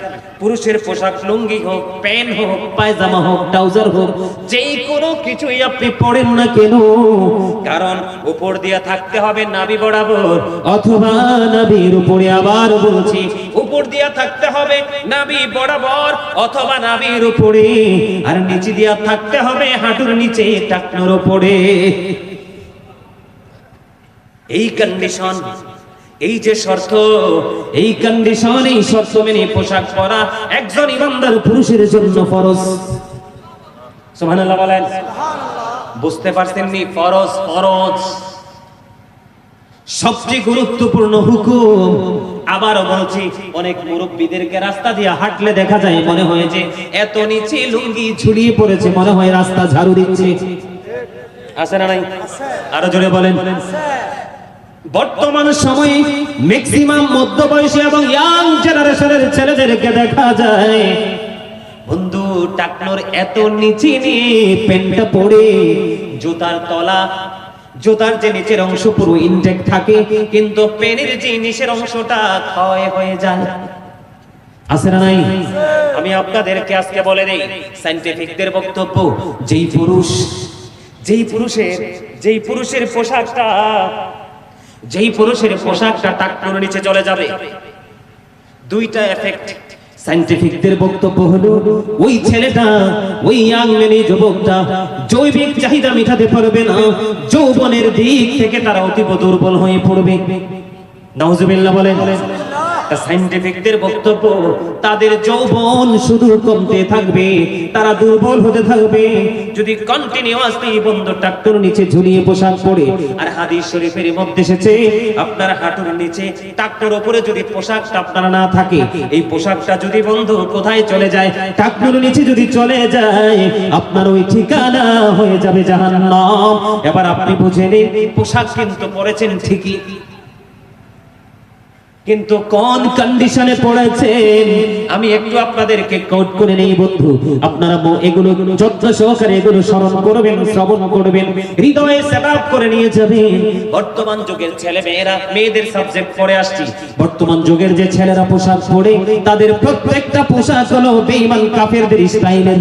পুরুষের পোশাক লুঙ্গি হোক, প্যান্ট হোক, পায়জামা হোক, ট্রাউজার হোক, যেই কোনো কিছুই আপনি পরেন না কেন, কারণ উপর দিয়ে থাকতে হবে নাভি বরাবর, অথবা নাভির উপরে, আবার বলছি উপর দিয়ে থাকতে হবে নাভি বরাবর অথবা নাভির উপরে, আর নিচে দিয়ে থাকতে হবে হাঁটুর নিচে, টাকনোর উপরে। এই কন্ডিশন, এই যে শর্ত, এই কন্ডিশন, এই শর্ত মেনে পোশাক পরা একজন ইমানদার পুরুষের জন্য ফরজ। সুবহানাল্লাহ বলেন। বুঝতে পারছেন নি? ফরজ, ফরজ সবচেয়ে গুরুত্বপূর্ণ হুকুম। আবারও বলছি, অনেক মুরব্বীদেরকে রাস্তা দিয়ে হাঁটলে দেখা যায় মনে হয় যে এত নিচে লুঙ্গি ঝুলিয়ে পড়েছে, মনে হয় রাস্তা ঝাড়ু দিচ্ছে। আছে না নাই? আরো জোরে বলেন। বর্তমান সময়ে ম্যাক্সিমাম মধ্যবয়সী এবং ইয়াং জেনারেশনের ছেলেদেরকে দেখা যায় বন্ধু টাকনোর এত নিচে নিয়ে প্যান্টটা পরে, জুতার তলা, জুতার যে নিচের অংশ পুরো ইনটেক থাকে, কিন্তু প্যান্টের যে নিচের অংশটা ক্ষয় হয়ে যায়। আছে না নাই? আমি আপনাদেরকে আজকে বলে দেই, সায়েন্টিফিকদের বক্তব্য, যেই পুরুষের পোশাকটা টাকনোর নিচে চলে যাবে, দুইটা এফেক্ট। সায়েন্টিফিকদের বক্তব্য হলো, ওই ছেলেটা, ওই ইয়াং মেয়ে, যুবকটা জৈবিক চাহিদা মেটাতে পারবে না, যৌবনের দিক থেকে তারা অতীব দুর্বল হয়ে পড়বে। নাউজুবিল্লাহ বলেন। সায়েন্টিফিকদের বক্তব্য, তাদের যৌবন শুধু কমতে থাকবে, তারা দুর্বল হতে থাকবে যদি কন্টিনিউয়াসলি বন্ধু টাকনোর নিচে ঝুলিয়ে পোশাক পরে। আর হাদিস শরীফের মধ্যে এসেছে, আপনার হাঁটুর নিচে, টাকনোর উপরে যদি পোশাকটা আপনার না থাকে, এই পোশাকটা যদি বন্ধু কোথায় চলে যায়, টাকনোর নিচে যদি চলে যায়, আপনার ওই ঠিকানা হয়ে যাবে জাহান্নাম। এবার আপনি বুঝে নিন, পোশাক কিন্তু পরেছেন ঠিকই, কিন্তু কোন কন্ডিশনে পড়েছেন আমি একটু আপনাদেরকে কোট করে নেই বন্ধু। আপনারা এগুলো যত্ন সহকারে এগুলো স্মরণ করবেন, শ্রবণ করবেন, হৃদয়ে সেটআপ করে নিয়ে যাবেন। বর্তমান যুগের ছেলে মেয়েরা, মেয়েদের সাবজেক্ট পড়ে আসছি, বর্তমান যুগের যে ছেলেরা পোশাক পরে, তাদের প্রত্যেকটা পোশাক হলো বেঈমান কাফেরদের স্টাইলের।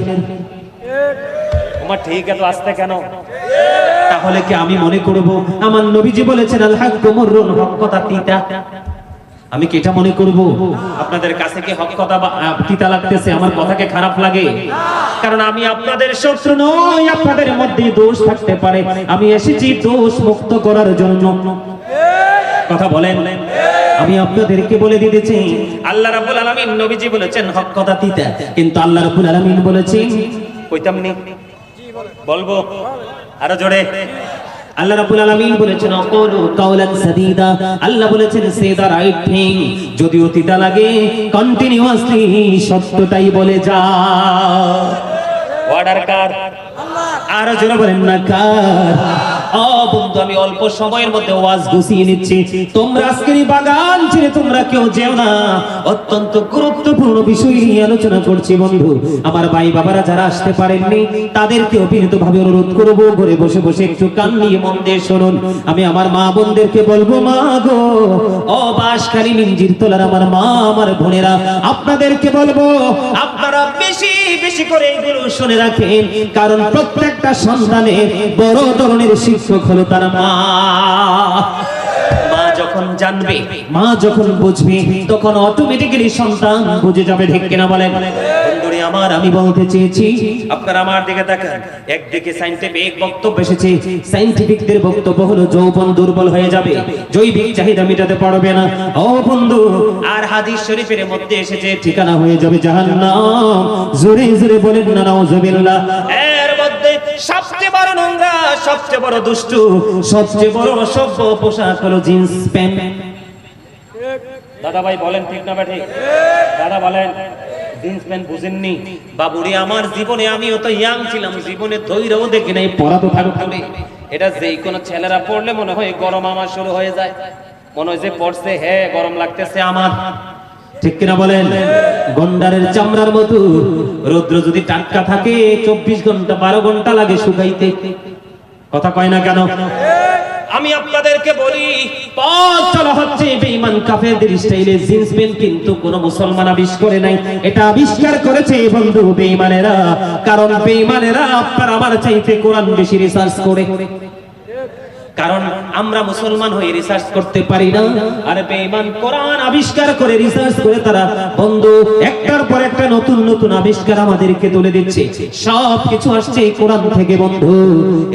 ঠিক এত আস্তে কেন? তাহলে কি আমি মনে করব আমার নবীজি বলেছেন আল হাক্কু মুররুন, হক কথা তিতা? আমি কি এটা মনে করব? আপনাদের কাছে কি হক কথা তিতা লাগতেছে? আমার কথাকে খারাপ লাগে? কারণ আমি আপনাদের শত্রু নই, আপনাদের মধ্যে দোষ থাকতে পারে, আমি এসেছি দোষ মুক্ত করার জন্য। কথা বলেন। আমি আপনাদেরকে বলে দিতেছি, আল্লাহ রাব্বুল আলামিন, নবীজি বলেছেন হক কথা তিতা, কিন্তু আল্লাহ রাব্বুল আলামিন বলেছেন, কইতাম নি? বলবো আরো জোরে। আল্লাহ রাব্বুল আলামিন বলেছেন আকুলু কাওলান সাদীদা, আল্লাহ বলেছেন সে দা রাইট থিং, যদিও তিতা লাগে কন্টিনিউয়াসলি সত্যটাই বলে যা। অর্ডার কার? আল্লাহ। আরো জোরে বলেন না কার? বন্ধু আমি অল্প সময়ের মধ্যে ওয়াজ গুছিয়ে নিচ্ছি, তোমরা আজকের এই বাগান ছেড়ে তোমরা কেউ যেও না, অত্যন্ত গুরুত্বপূর্ণ বিষয় নিয়ে আলোচনা করছি বন্ধু। আমার ভাই বাবারা যারা আসতে পারেননি তাদেরকে অভিনীত ভাবে অনুরোধ করব, ঘরে বসে বসে একটু কান নিয়ে মন দিয়ে শুনুন। আমি আমার মা বোনদেরকে বলবো, মা গো, ও বাঁশখালী মিঞ্জির তোলার আমার মা আমার বোনেরা, আপনাদেরকে বলবো আপনারা বেশি বেশি করে এগুলো শুনে রাখেন, কারণ প্রত্যেকটা সন্তানের বড় ধরনের শিক্ষক হলো তার মা। মা যখন জানবে, মা যখন বুঝবে, তখন অটোমেটিক্যালি সন্তান বুঝে যাবে, ঠিক কিনা বলেন? বন্ধুরে আমার, আমি বলতে চেয়েছি আপনারা আমার দিকে তাকান। একদিকে সায়েন্টিফিক বক্তব্য এসেছে, সায়েন্টিফিকদের বক্তব্য হলো যৌবন দুর্বল হয়ে যাবে, জৈবিক চাহিদা মেটাতে পারবে না। ও বন্ধু, আর হাদিস শরীফের মধ্যে এসেছে ঠিকানা হয়ে যাবে জাহান্নাম। জোরে জোরে বলেন না নাউজুবিল্লাহ। এর মধ্যে সবচেয়ে বড় নোংরা, সবচেয়ে বড় দুষ্টু, সবচেয়ে বড় অসভ্য পোশাক হলো জিন্স প্যান্ট। দাদা ভাই বলেন ঠিক না ঠিক? দাদা বলেন, জিন্স প্যান্ট বুঝেননি? বাবুরে আমার জীবনে, আমিও তো ইয়াং ছিলাম, জীবনে ধৈর্যও দেখি নাই, পড়া তো থাকবে। এটা যেই কোনো ছেলেরা পড়লে মনে হয় গরম আমার শুরু হয়ে যায়, মনে হয় যে পড়ছে হ্যাঁ গরম লাগতেছে আমার, ঠিক কিনা বলেন? গন্ডারের চামড়ার মতো রৌদ্র যদি টাটকা থাকে 24 ঘন্টা 12 ঘন্টা লাগে শুকাইতে, কথা কয় না কেন? আমি আপনাদেরকে বলি, পথ চলা হচ্ছে বেঈমান কাফেরদের স্টাইলে জিন্স প্যান্ট, কিন্তু কোন মুসলমান আবিষ্কার করে নাই, এটা আবিষ্কার করেছে বন্ধু বেঈমানেরা। কারণ বেঈমানেরা আপনার আমার চাইতে কোরআন বেশি রিসার্চ করে, কারণ আমরা মুসলমান হয়ে রিসার্চ করতে পারি না, আর বেঈমান কোরআন আবিষ্কার করে রিসার্চ করে তারা বন্ধু একটার পর একটা নতুন নতুন আবিষ্কার আমাদেরকে তুলে দিচ্ছে। সব কিছু আসছে এই কোরআন থেকে বন্ধু।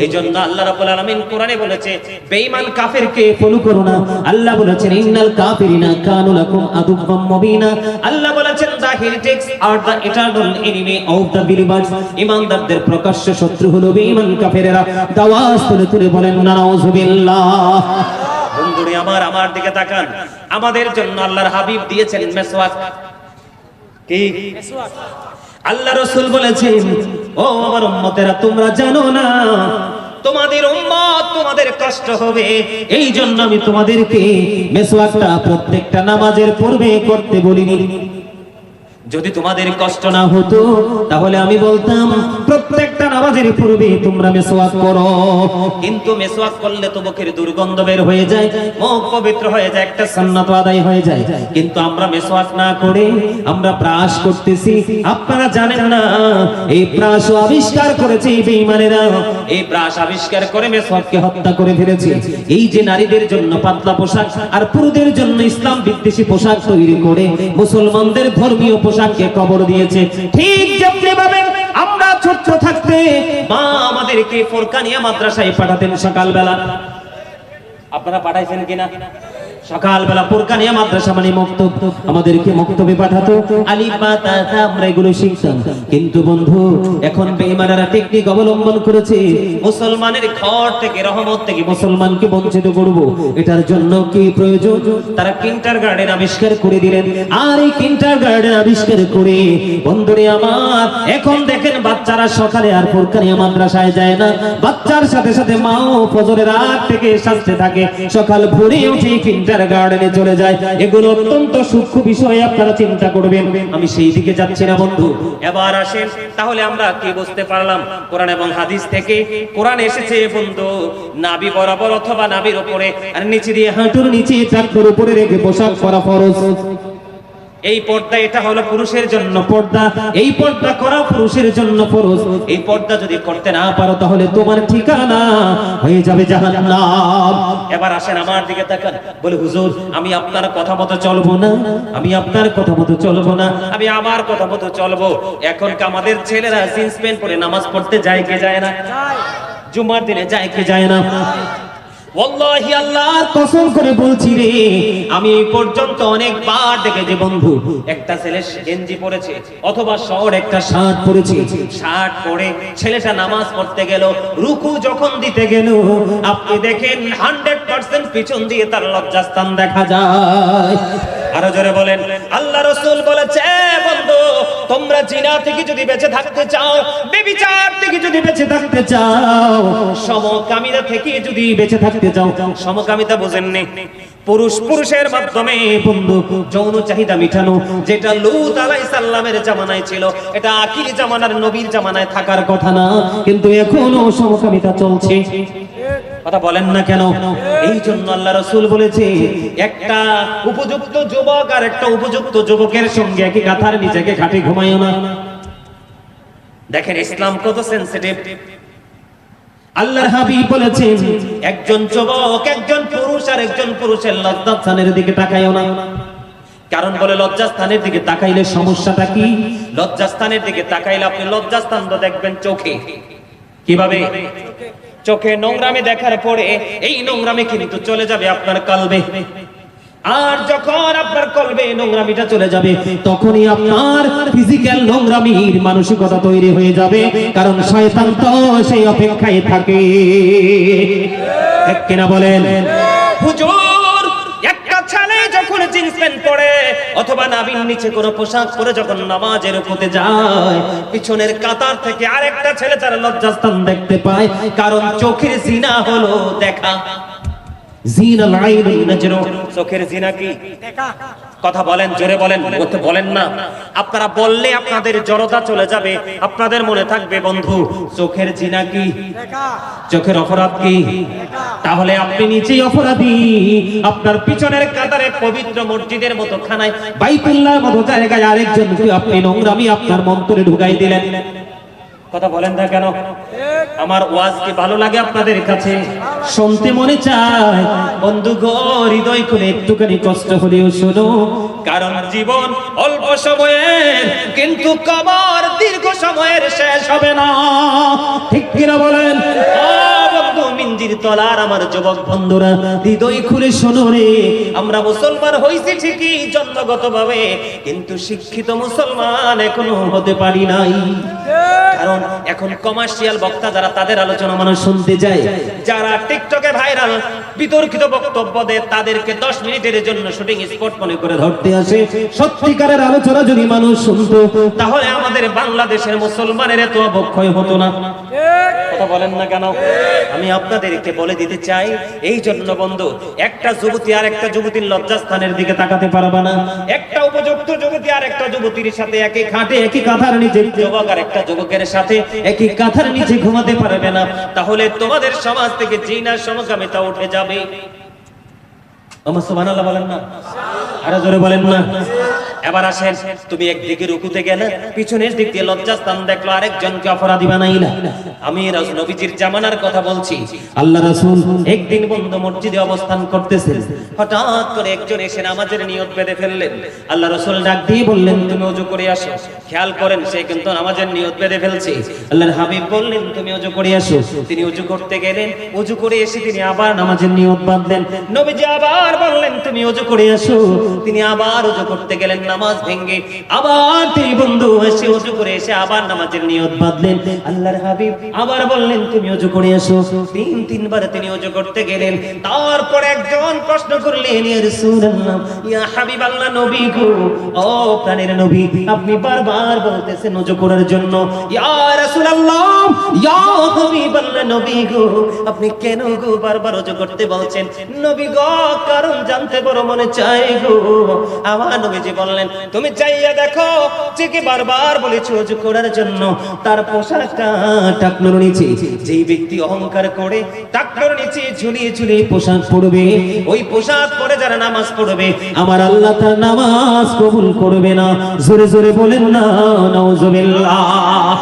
এইজন্য আল্লাহ রাব্বুল আলামিন কোরআনে বলেছে বেঈমান কাফেরকে ফলো করো না। আল্লাহ বলেছেন ইন্নাল কাফিরিনা কানু লাকুম আদুওয়াম মুবিনা। আল্লাহ বলেছেন the heretics are the eternal enemy of the believers। ঈমানদারদের প্রকাশ্য শত্রু হলো বেঈমান কাফেরেরা। দাওয়াত তুলে তুলে বলেন না নাউজুবিল্লাহ। বন্ধুরে আমার, আমার দিকে তাকান। আমাদের জন্য আল্লাহর হাবিব দিয়েছেন মেসওয়াক। কি মেসওয়াক? আল্লাহ রাসূল বলেছেন, ও আমার উম্মতেরা, তোমরা জানো না তোমাদের উম্মত, তোমাদের কষ্ট হবে, এই জন্য আমি তোমাদেরকে মেসওয়াকটা প্রত্যেকটা নামাজের পূর্বে করতে বলিনি। যদি তোমাদের কষ্ট না হতো তাহলে আমি বলতাম প্রত্যেকটা নামাজের পূর্বে তোমরা মেসওয়াক করো, কিন্তু মেসওয়াক করলে তো মুখের দুর্গন্ধ বের হয়ে যায়, মুখ পবিত্র হয়ে যায়, একটা সুন্নাত আদায় হয়ে যায়। কিন্তু আমরা মেসওয়াক না করে আমরা ব্রাশ করতেছি। আপনারা জানেন না এই ব্রাশ আবিষ্কার করেছে এই বেঈমানেরা, এই ব্রাশ আবিষ্কার করে মেসওয়াককে হত্যা করে ফেলেছে। এই যে নারীদের জন্য পাতলা পোশাক আর পুরুষদের জন্য ইসলাম বিদ্বেষী পোশাক তৈরি করে মুসলমানদের ধর্মীয় পোশাককে কবর দিয়েছে, ঠিক যেমনি ভাবে আমরা ছোট থাকতে মা আমাদেরকে ফোরকানিয়া মাদ্রাসায় পাঠাতেন সকালবেলা। আপনারা পাঠাইছেন কিনা? সকালবেলা ফোরকানিয়া মাদ্রাসা মানে মক্তব, আমাদেরকে মক্তবে পাঠাতো, আলিফ বা তা তা আমরা এগুলো শিখতাম। কিন্তু বন্ধু এখন বেঈমানেরা টেকনিক অবলম্বন করেছে, মুসলমানের ঘর থেকে রহমত থেকে মুসলমানকে বঞ্চিত করব। এটার জন্য কি প্রয়োজন? তারা কিন্ডারগার্টেন আবিষ্কার করে দিলেন। আর এই কিন্ডারগার্টেন আবিষ্কার করে বন্ধুরে আমার, এখন দেখেন বাচ্চারা সকালে আর ফোরকানিয়া মাদ্রাসায় যায় না, বাচ্চার সাথে সাথে মাও ফজরের রাত থেকে সাজতে থাকে, সকাল ভোরে উঠে কিন্ডারগার্টেনে চলে যায়। এগুলো অত্যন্ত সূক্ষ্ম বিষয়, আপনারা চিন্তা করবেন। আমি সেই দিকে যাচ্ছি না বন্ধু। এবার আসেন, তাহলে আমরা কি বুঝতে পারলাম কোরআন এবং হাদিস থেকে? কোরআন এসেছে বন্ধু নাভি বরাবর অথবা নাভির উপরে, আর নিচে দিয়ে হাঁটুর নিচে চাকর উপরে রেখে পোশাক পরা ফরজ। এই পর্দা, এটা হলো পুরুষের জন্য পর্দা, এই পর্দা করা পুরুষের জন্য ফরজ। এই পর্দা যদি করতে না পারো তাহলে তোমার ঠিকানা হয়ে যাবে জাহান্নাম। এবার আসেন আমার দিকে তাকান, বলে হুজুর আমি আপনার কথা মতো চলবো না, আমি আপনার কথা মতো চলবো না, আমি আমার কথা মতো চলবো। এখন আমাদের ছেলেরা জিন্স প্যান্ট পরে নামাজ পড়তে যায় কে যায় না? জুমার দিনে যায় কে যায় না? ওয়াল্লাহি আল্লাহর কসম করে বলছি রে, আমি এই পর্যন্ত অনেকবার দেখেছি বন্ধু, একটা ছেলে গেঞ্জি পরেছে অথবা শর্ট একটা শার্ট পরেছে, শার্ট পরে ছেলেটা নামাজ পড়তে গেল, রুকু যখন দিতে গেল আপনি দেখেন 100% পিছন দিয়ে তার লজ্জাস্থান দেখা যায়। আরো জোরে বলেন, আল্লাহ রাসূল বলেছে বন্ধু তোমরা জিনা থেকে যদি বেঁচে থাকতে চাও, ব্যভিচার থেকে যদি বেঁচে থাকতে চাও, সমকামিতা থেকে যদি বেঁচে থাকতে চাও, সমকামিতা বোঝেননি? পুরুষ পুরুষের মাধ্যমে বন্ধু যৌন চাহিদা মিটানো, যেটা লূত আলাইহিস সালামের জামানায় ছিল, এটা আখিরি জামানার নবীর জামানায় থাকার কথা না, কিন্তু এখনো সমকামিতা চলছে। কথা বলেন না কেন? এই জন্য আল্লাহ রাসূল বলেছে, একটা উপযুক্ত যুবক আর একটা উপযুক্ত যুবকের সঙ্গে একই কাঁথার নিচে খাটে ঘুমায়ও না। দেখেন ইসলাম কত সেনসিটিভ। আল্লাহর হাবিব বলেছেন, একজন যুবক, একজন পুরুষ আর একজন পুরুষের লজ্জাস্থানের দিকে তাকায়ও না। কারণ বলে লজ্জাস্থানের দিকে তাকাইলে সমস্যাটা কি? লজ্জাস্থানের দিকে তাকাইলে আপনি লজ্জাস্থান তো দেখবেন চোখে। কিভাবে? চোখে নোংরামি দেখার পরে এই নোংরামি কিন্তু চলে যাবে আপনার কলবে। আর যখন আপনার কলবে নোংরামিটা চলে যাবে, তখনই আপনার ফিজিক্যাল নোংরামির মানসিকতা তৈরি হয়ে যাবে। কারণ শয়তান তো সেই অপেক্ষায় থাকে। ঠিক কিনা বলেন? হুজুর, একটা ছেলে যখন জিন্স প্যান্ট পরে অথবা নাভির নিচে কোনো পোশাক পরে যখন নামাজের পথে যায়, পিছনের কাতার থেকে আরেকটা ছেলে তার লজ্জাস্থান দেখতে পায়। কারণ চোখের জিনা হলো দেখা। জিনাল আইনি নজরু, চোখের জিনা কি? কথা বলেন, জোরে বলেন। বলেন না, আপনারা বললে আপনাদের জড়তা চলে যাবে। আপনাদের মনে থাকবে বন্ধু, চোখের জিনা কি? চোখের অপরাধ কি? তাহলে আপনি নিজেই অপরাধী। আপনার পিছনের কাতারে পবিত্র মসজিদের মতো খানায়, বাইতুল্লাহর মতো জায়গায় আরেকজনকে আপনি নোংরামি আপনার মন্তরে ঢুকাই দিলেন। কথা বলেন না কেন? আমার ওয়াজ কি ভালো লাগে আপনাদের কাছে? শুনতে মনে চায়? বন্ধু গো, হৃদয় খুলে একটুখানি কষ্ট হলেও শোনো। কারণ জীবন অল্প সময়ের, কিন্তু কবর দীর্ঘ সময়ের শেষ হবে না। ঠিক কিনা বলেন? বন্ধু মিঞ্জির তলার আমার যুবক বন্ধুরা, হৃদয় খুলে শোনো রে। আমরা মুসলমান হইছি ঠিকই জন্মগতভাবে, কিন্তু শিক্ষিত মুসলমান এখনো হতে পারি নাই। কারণ এখন কমার্শিয়াল বক্তা যারা, তাদের আলোচনা মানুষ শুনতে যায়। যারা টিকটকে ভাইরাল বিতর্কিত বক্তব্য দেয়, তাদেরকে 10 মিনিটের জন্য শুটিং স্পট মনে করে ধরতে আসে। সত্যিকারের আলোচনা যদি মানুষ শুনতো, তাহলে আমাদের বাংলাদেশের মুসলমানের এত অবক্ষয় হতো না। কথা বলেন না কেন? আমি আপনাদেরকে বলে দিতে চাই, এই জন্য বন্ধু, একটা যুবতী আর একটা যুবতীর লজ্জাস্থানের দিকে তাকাতে পারবে না। একটা উপযুক্ত যুবতী আর একটা যুবতীর সাথে একই খাটে একই কাঁথার নিচে, যুবক আর একটা যুবকের সাথে একই কাঁথার নিচে ঘুমাতে পারবে না। তাহলে তোমাদের সমাজ থেকে জিনা সমকামিতা উঠে যাবে। আমার সুবহানাল্লাহ বলেন না? আরো জোরে বলেন না? এবার আসেন, তুমি একদিকে রুকুতে গেলে, পিছনের দিক দিয়ে লজ্জাস্থান দেখলো, আরেকজনকে অপরাধী বানাইলা। আমি নবীজির জামানার কথা বলছি। আল্লাহ রাসূল একদিন বন্ধ মসজিদে অবস্থান করতেছেন, হঠাৎ করে একজন এসে নামাজের নিয়ত বেঁধে ফেললেন। আল্লাহ রাসূল ডাক দিয়ে বললেন, তুমি ওযু করে আসো। খেয়াল করেন, সে কিন্তু নামাজের নিয়ত বেঁধে ফেলছে। আল্লাহর হাবিব বললেন, তুমি ওযু করে আসো। তিনি ওযু করতে গেলেন, ওযু করে এসে তিনি আবার নামাজের নিয়ত বাঁধলেন। নবীজি আবার বললেন, তুমি ওযু করে আসো। তিনি আবার ওযু করতে গেলেন, নামাজ ভেঙে আবার তিনি বন্ধু এসে ওযু করে এসে আবার নামাজের নিয়ত বাঁধলেন। আল্লাহর হাবিব আবার বললেন, তুমি ওযু করে আসো। তিনবার তিনি ওযু করতে গেলেন। তারপর একজন প্রশ্ন করলেন, ইয়া রাসূলুল্লাহ, ইয়া হাবিবাল্লাহ, নবী গো, ও প্রাণের নবী, আপনি বারবার বলতেছেন ওযু করার জন্য। ইয়া রাসূলুল্লাহ, ইয়া হাবিবাল্লাহ, নবী গো, আপনি কেন গো বারবার ওযু করতে বলছেন? নবী গো, কারণ জানতে বড় মনে চাই গো। আমার নবীজি বললেন, তুমি চাইয়া দেখো, যে কি বারবার বলেছো ওযু করার জন্য, তার পোশাকটা টাকনোর নিচে, যেই ব্যক্তি অহংকার করে টাকনোর নিচে ঝুলিয়ে ঝুলিয়ে পোশাক পরবে, ওই পোশাক পরে যারা নামাজ পড়বে, আমার আল্লাহ তার নামাজ কবুল করবে না। জোরে জোরে বলেন না নাউজুবিল্লাহ।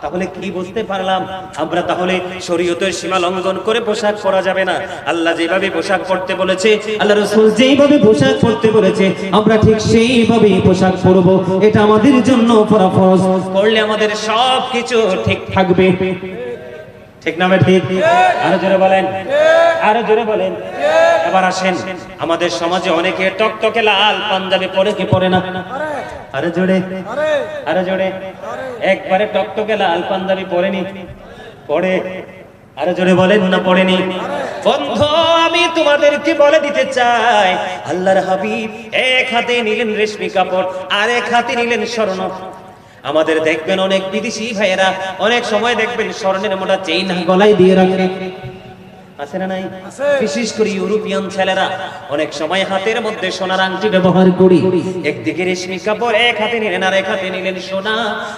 তাহলে কি বুঝতে পারলাম আমরা? তাহলে শরীয়তের সীমা লঙ্ঘন করে পোশাক পরা যাবে না। আল্লাহ যেভাবে পোশাক পরতে বলেছে, আল্লাহ রাসূল যেভাবে পোশাক পরতে বলেছে, আমরা ঠিক সেইভাবেই পোশাক পরব। এটা আমাদের জন্য ফরজ। পড়লে আমাদের সবকিছু ঠিক থাকবে। ঠিক না? ঠিক? আরো জোরে বলেন, আরো জোরে বলেন। এবার আসেন, আমাদের সমাজে অনেকে টকটকে লাল পাঞ্জাবি পরে কি পরে না? আরো জোরে, আরো জোরে। একবারে টকটকে লাল পাঞ্জাবি পরেনি? পরে। আরো জোরে বলেন না পড়েনি? বন্ধু আমি তোমাদেরকে বলে দিতে চাই, আল্লাহর হাবিব এক হাতে নিলেন রেশমি কাপড় আর এক হাতে নিলেন স্বর্ণ। আমাদের দেখবেন অনেক বিদেশি ভাইয়েরা অনেক সময় দেখবেন স্বর্ণের মোটা চেইন গলায় দিয়ে রাখে, আছে না নাই? বিশেষ করে ইউরোপিয়ান ছেলেরা অনেক সময় হাতের মধ্যে সোনার আংটি ব্যবহার করি। একদিকে রেশমি কাপড় এক হাতে নিলেন আর এক হাতে নিলেন সোনা।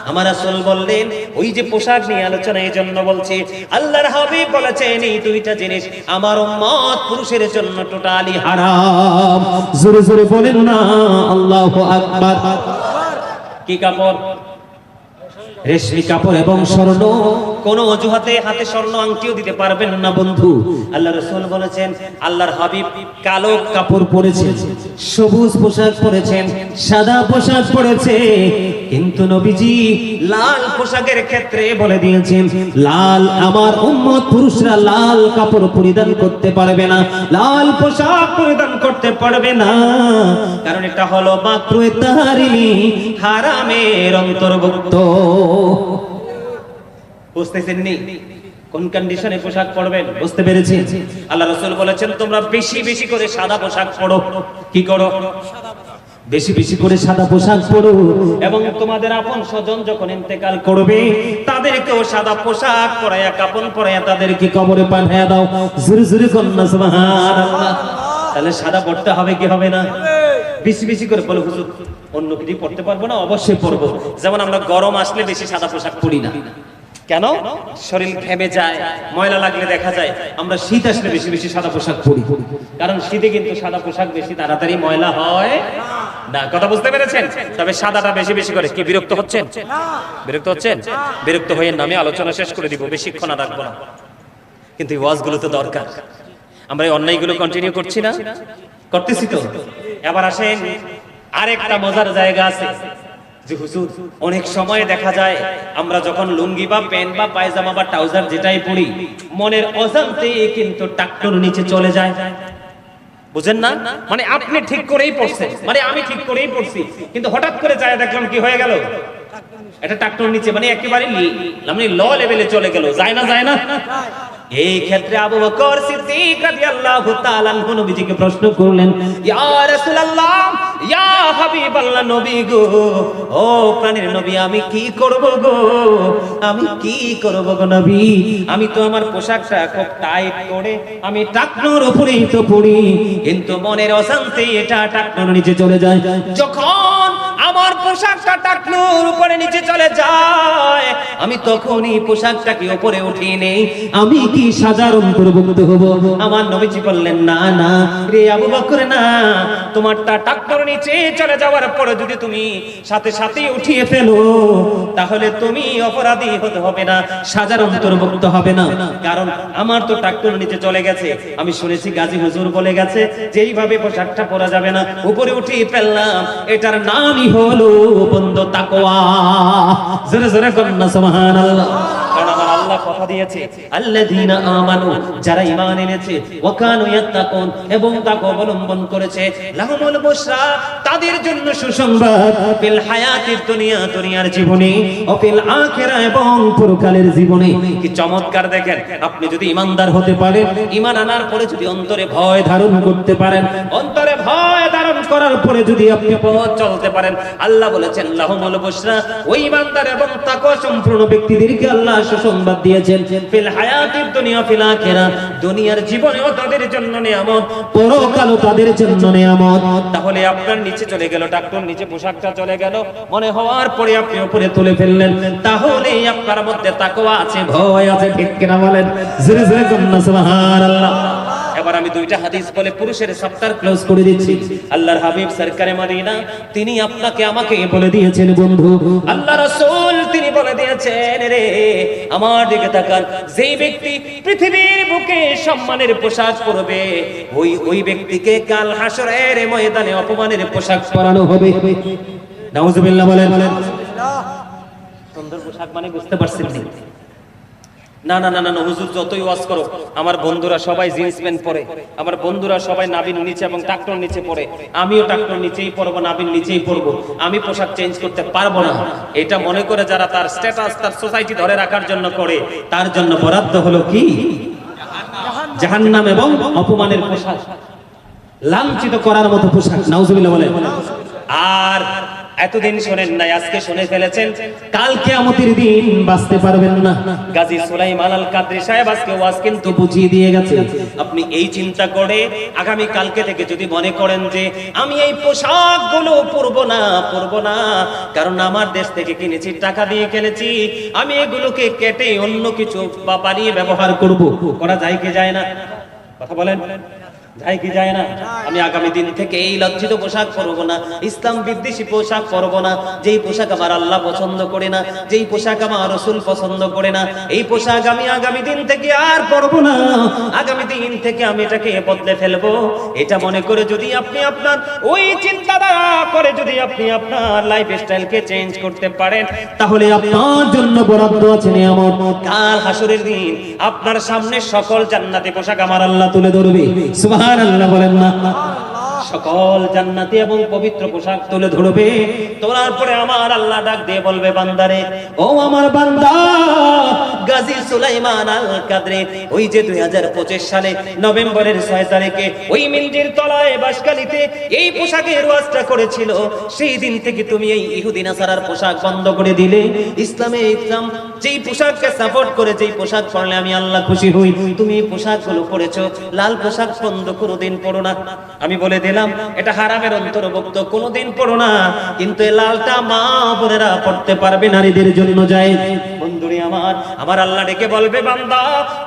আমার রাসূল বললেন, ওই যে পোশাক নিয়ে আলোচনা, এই জন্য বলছি, আল্লাহর হাবিব বলেছেন এই দুইটা জিনিস আমার উম্মত পুরুষের জন্য টোটালি হারাম। জোরে জোরে বলেন না আল্লাহু আকবার। কি কাপড়? রেশমি কাপড় এবং স্বর্ণ। কোন অজুহাতে হাতে স্বর্ণ আংটিও দিতে পারবেন না বন্ধু। আল্লাহ রাসূল বলেছেন, আল্লাহর হাবিব কালো কাপড় পরেছেন, সবুজ পোশাক পরেছেন, সাদা পোশাক পরেছে, কিন্তু নবীজি লাল পোশাকের ক্ষেত্রে বলে দিয়েছেন, লাল আমার উম্মত পুরুষরা লাল কাপড় পরিধান করতে পারবে না, লাল পোশাক পরিধান করতে পারবে না, কারণ এটা হলো মাকরুহে তাহরিমি, হারামের অন্তর্ভুক্ত। বুঝতেছেন নি কোন কন্ডিশনে পোশাক পরবেন? বুঝতে পেরেছি। আল্লাহ রাসূল বলেছেন, তোমরা বেশি বেশি করে সাদা পোশাক পরো। কি করো? বেশি বেশি করে সাদা পোশাক পরো, এবং তোমাদের আপন স্বজন যখন ইন্তেকাল করবে তাদেরকেও সাদা পোশাক পরায়া, কাফন পরায়া তাদেরকে কবরে পাঠায়া দাও। জোরে জোরে কন্যা সুবহানাল্লাহ। তাহলে সাদা পড়তে হবে কি হবে না? বেশি বেশি করে বলো, হুজুর অন্য কিছু পড়তে পারবো না? অবশ্যই পড়বো। যেমন আমরা গরম আসলে বেশি সাদা পোশাক পরি না, কেন? শরীর ঘেমে যায়, ময়লা লাগলে দেখা যায়। আমরা শীত আসলে বেশি বেশি সাদা পোশাক পরি, কারণ শীতে কিন্তু সাদা পোশাক বেশি তাড়াতাড়ি ময়লা হয় না। কথা বুঝতে পেরেছেন? তবে সাদাটা বেশি বেশি করে। কি বিরক্ত হচ্ছেন? বিরক্ত হচ্ছেন? বিরক্ত হয়ে না, আমি আলোচনা শেষ করে দিব, বেশিক্ষণ আর রাখবো না। কিন্তু এই ওয়াজগুলো তো দরকার। আমরা এই অন্যায়গুলো কন্টিনিউ করছি না? করতেছি তো। এবার আসেন, আরেকটা মজার জায়গা আছে যে হুজুর অনেক সময় দেখা যায় আমরা যখন লুঙ্গি বা প্যান্ট বা পায়জামা বা ট্রাউজার যেটাই পরি, মনের অজান্তে কিন্তু টাকটুর নিচে চলে যায়। বুঝেন না? মানে আপনি ঠিক করেই পড়ছেন, মানে আমি ঠিক করেই পড়ছি, কিন্তু হঠাৎ করে যায় দেখলাম কি হয়ে গেল, এটা টাকটুর নিচে, মানে একেবারে ল লেভেলে চলে গেল। যায় না? যায় না? এই ক্ষেত্রে আবু বকর সিদ্দিক রাদিয়াল্লাহু তাআলা আনহু নবীজিকে প্রশ্ন করলেন, ইয়া রাসূলুল্লাহ, ইয়া হাবিবাল্লাহ, নবী গো, ও প্রাণের নবী, আমি কি করব গো, আমি কি করব গো নবী? আমি তো আমার পোশাকটা খুব টাইট করে আমি টাকনুর উপরেই তো পড়ি, কিন্তু মনের অশান্তি এটা টাকনুর নিচে চলে যায়। যখন আমার পোশাকটা টাকনুর উপরে নিচে চলে যায়, আমি তখনই পোশাকটাকে উপরে উঠিয়ে নেই, আমি কি সাজার অন্তর্ভুক্ত হব? আমার নবীজি বললেন, না না রে আবু বকর, না, তোমারটা টাকনুর নিচে চলে যাওয়ার পরে যদি তুমি সাথে সাথে উঠিয়ে ফেলো, তাহলে তুমি অপরাধী হতে হবে না, সাজার অন্তর্ভুক্ত হবে না, কারণ আমার তো টাকনুর নিচে চলে গেছে। আমি শুনেছি গাজী হুজুর বলে গেছে যে এইভাবে পোশাকটা পরা যাবে না, উপরে উঠিয়ে ফেললাম, এটার নামই হলো বন্ধ তাকওয়া। জোরে জোরে কন্যা সুবহানাল্লাহ। কারণ আমার আল্লাহ কথা দিয়েছে, আল্লাযীনা আমানু, যারা ঈমান এনেছে, ওয়া কানু ইয়াত্তাকুন, এবং তাকওয়া অবলম্বন করেছে, লাহুমুল বুশরা, তাদের জন্য সুসংবাদ, ফিল হায়াতিদ দুনিয়া, দুনিয়ার জীবনে, ও ফিল আখিরা, এবং পরকালের জীবনে। কি চমৎকার দেখেন, আপনি যদি ঈমানদার হতে পারেন, ঈমান আনার পরে যদি অন্তরে ভয় ধারণ করতে পারেন, অন্তরে ভয় ধারণ করার পরে যদি আপনি পথ চলতে পারেন, আল্লাহ বলেছেন লাহুমুল বুশরা, ওই ঈমানদার এবং তাকওয়া সম্পূর্ণ ব্যক্তিদেরকে আল্লাহ সুসংবাদ দিয়েছেন, ফিল হায়াতিদ দুনিয়া ফিল আখিরা, দুনিয়ার জীবনেও তাদের জন্য নিয়ামত, পরকালও তাদের জন্য নিয়ামত। তাহলে আপনার নিচে চলে গেল, টাকটুর নিচে পোশাকটা চলে গেল, মনে হওয়ার পরে আপনি উপরে তুলে ফেললেন, তাহলে আপনার মধ্যে তাকওয়া আছে, ভয় আছে। ঠিক কিনা বলেন? জোরে জোরে কন্যা সুবহানাল্লাহ। এবার আমি দুইটা হাদিস বলে পুরুষের চ্যাপ্টার ক্লোজ করে দিচ্ছি। আল্লাহর হাবিব সরকারে মদিনা তিনি আপনাকে আমাকে বলে দিয়েছেন বন্ধু, আল্লাহ রাসূল তিনি বলে দিয়েছেন, রে আমার দিকে তাকান, যেই ব্যক্তি পৃথিবীর বুকে সম্মানের পোশাক পরবে, ওই ব্যক্তিকে কাল হাসরের ময়দানে অপমানের পোশাক পরানো হবে। নাউজুবিল্লাহ বলেন। সুন্দর পোশাক মানে বুঝতে পারছেন না? না না না না, হুজুর যতই ওয়াজ করো, আমার বন্ধুরা সবাই জিন্স প্যান্ট পরে, আমার বন্ধুরা সবাই নাভির নিচে এবং টাকটোর নিচে পরে, আমিও টাকটোর নিচেই পরবো, নাভির নিচেই পরবো, আমি পোশাক চেঞ্জ করতে পারবো না, এটা মনে করে যারা তার স্ট্যাটাস, তার সোসাইটি ধরে রাখার জন্য করে, তার জন্য বরাদ্দ হলো কি জাহান্নাম এবং অপমানের পোশাক, লাঞ্ছিত করার মতো পোশাক। নাউজুবিল্লাহ বলেন। আর এতদিন শোনেন নাই, আজকে শুনে ফেলেছেন, কাল কিয়ামতের দিন বাঁচতে পারবেন না। গাজী সুলাইমান আল কাদরী সাহেব আজকে ওয়াজ কিন্তু বুঝিয়ে দিয়ে গেছে। আপনি এই চিন্তা করে আগামী কালকে থেকে যদি মনে করেন যে আমি এই পোশাকগুলো পরবো না, কারণ আমার দেশ থেকে কিনেছি, টাকা দিয়ে কিনেছি, আমি এগুলোকে কেটে অন্য কিছু বা বানিয়ে ব্যবহার করব, করা যায় কি যায় না? কথা বলেন, যায় কি যায় না? আমি আগামী দিন থেকে এই লজ্জিত পোশাক পরবো না, ইসলাম বিদ্বেষী পোশাক পরবো না, যেই পোশাক আমার আল্লাহ পছন্দ করে না, যেই পোশাক আমার রাসূল পছন্দ করে না, এই পোশাক আমি আগামী দিন থেকে আর পরবো না। আগামী দিন থেকে আমি এটাকে বদলে ফেলবো। এটা মনে করে যদি আপনি আপনার ওই চিন্তাধারা করে যদি আপনি আপনার লাইফস্টাইলকে চেঞ্জ করতে পারেন, তাহলে আপনার জন্য বরাদ্দ আছে নিয়ামত। কাল হাসরের দিন আপনার সামনে সকল জান্নাতি পোশাক আমার আল্লাহ তুলে ধরবে। সুবহানাল্লাহ বলেন না? সকল জান্নাতি এবং পবিত্র পোশাক তুলে ধরবে। তোলার পরে আমার আল্লাহ ডাক দিয়ে বলবে, বান্দারে, ও আমার বান্দা, গাজী সুলাইমান আল কাদরী ওই যে 2025 সালে নভেম্বরের 6 তারিখে ওই মিন্দির তলায় বাসকালিতে এই পোশাকের ওয়াজটা করেছিল, সেই দিন থেকে তুমি এই ইহুদি নাসারার পোশাক বন্ধ করে দিলে। ইসলাম যেই পোশাককে সাপোর্ট করে, যেই পোশাক পরলে আমি আল্লাহ খুশি হই, তুমি এই পোশাকগুলো পরেছো, লাল পোশাক বন্ধ কোনোদিন পরো না। আমি বলে দিলাম এটা হারামের অন্তর্ভুক্ত, কোনোদিন পরো না, কিন্তু এই লালটা মা বোনেরা পড়তে পারবে, নারীদের জন্য জায়েজ। বন্ধুরে আমার আল্লাহ ডেকে বলবে, বান্দা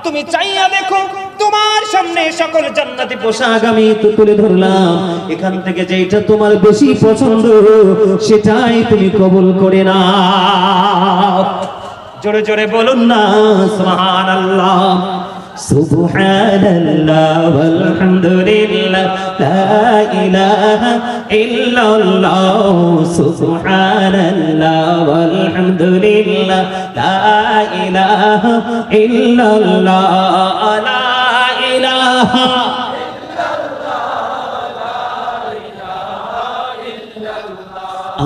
তুমি চাইয়া দেখো, তোমার সামনে সকল জান্নাতি পোশাক আমি তো তুলে ধরলাম, এখান থেকে যেটা তোমার বেশি পছন্দ সেটাই তুমি কবুল করে নাও। জোরে জোরে বলুন না সুবহানাল্লাহ। সুবহানাল্লাহ ওয়ালহামদুলিল্লাহ লা ইলাহা ইল্লাল্লাহ। সুবহানাল্লাহ ওয়ালহামদুলিল্লাহ লা ইলাহা ইল্লাল্লাহ। লা ইলাহা